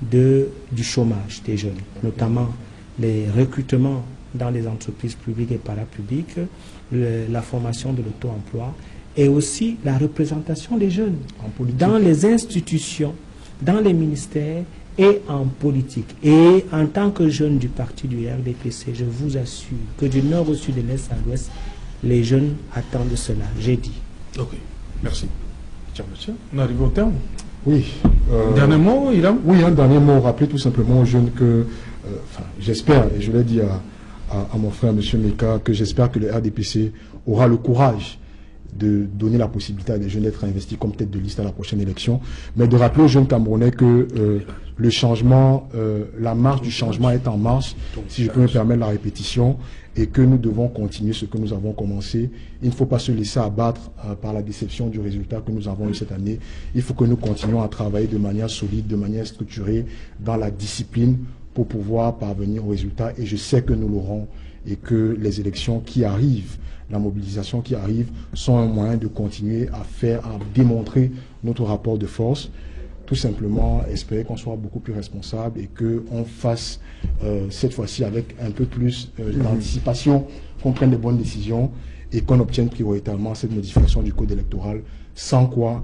du chômage des jeunes, notamment les recrutements dans les entreprises publiques et parapubliques, la formation de l'auto-emploi, et aussi la représentation des jeunes dans les institutions, dans les ministères et en politique. Et en tant que jeune du parti du RDPC, je vous assure que du nord au sud, de l'est à l'ouest, les jeunes attendent cela. J'ai dit, Ok, merci. Tiens, monsieur, on arrive au terme. Oui. Dernier mot, Iram? Oui, un dernier mot. Rappeler tout simplement aux jeunes que, j'espère, et je l'ai dit à mon frère, M. Meka, que j'espère que le RDPC aura le courage de donner la possibilité à des jeunes d'être investis comme tête de liste à la prochaine élection, mais de rappeler aux jeunes Camerounais que le changement, la marche du changement est en marche, si je peux me permettre la répétition, et que nous devons continuer ce que nous avons commencé. Il ne faut pas se laisser abattre par la déception du résultat que nous avons eu cette année. Il faut que nous continuions à travailler de manière solide, de manière structurée, dans la discipline pour pouvoir parvenir au résultat. Et je sais que nous l'aurons et que les élections qui arrivent, la mobilisation qui arrive, sont un moyen de continuer à démontrer notre rapport de force. Tout simplement espérer qu'on soit beaucoup plus responsable et qu'on fasse cette fois-ci avec un peu plus d'anticipation, qu'on prenne de bonnes décisions et qu'on obtienne prioritairement cette modification du code électoral, sans quoi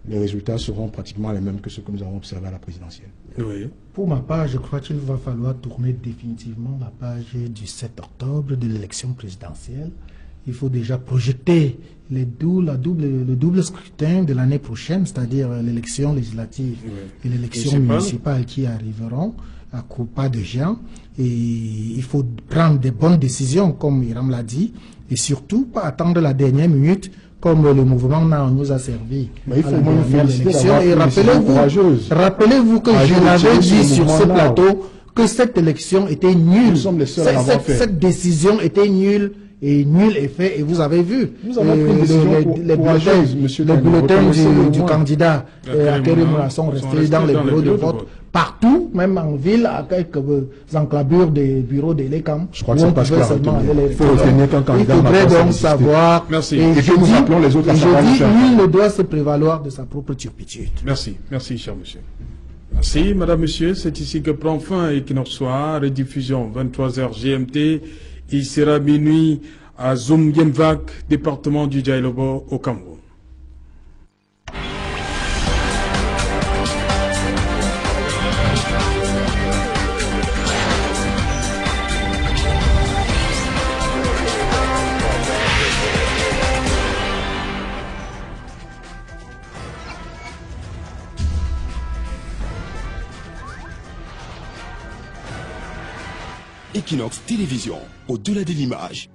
les résultats seront pratiquement les mêmes que ceux que nous avons observés à la présidentielle. Oui. Pour ma part, je crois qu'il va falloir tourner définitivement la page du 7 octobre de l'élection présidentielle. Il faut déjà projeter le double scrutin de l'année prochaine, c'est-à-dire l'élection législative et l'élection municipale qui arriveront à pas de gens. Et il faut prendre des bonnes décisions, comme Iram l'a dit, et surtout pas attendre la dernière minute, comme le mouvement nous a servi. Mais il faut moins l'élection. Et rappelez-vous que je l'avais dit sur ce plateau que cette élection était nulle. Nous sommes les seuls à l'avoir fait. Cette décision était nulle. Et nul effet, et vous avez vu nous avons pris une décision les bulletins du candidat Akerim sont restés dans les bureaux de vote partout, même en ville, à quelques enclavures des bureaux de l'ECAM. Je crois que c'est parce qu'il faut retenir qu'un candidat. Il faudrait donc savoir. Merci. Et que nous appelons les autres à savoir. Je dis, nul ne doit se prévaloir de sa propre turpitude. Merci, merci, cher monsieur. Merci, madame, monsieur. C'est ici que prend fin Equinox Soir, rediffusion 23h GMT. Il sera minuit à Zoum Yemvak, département du Djaïlobo, au Cameroun. Equinox Télévision, au-delà de l'image.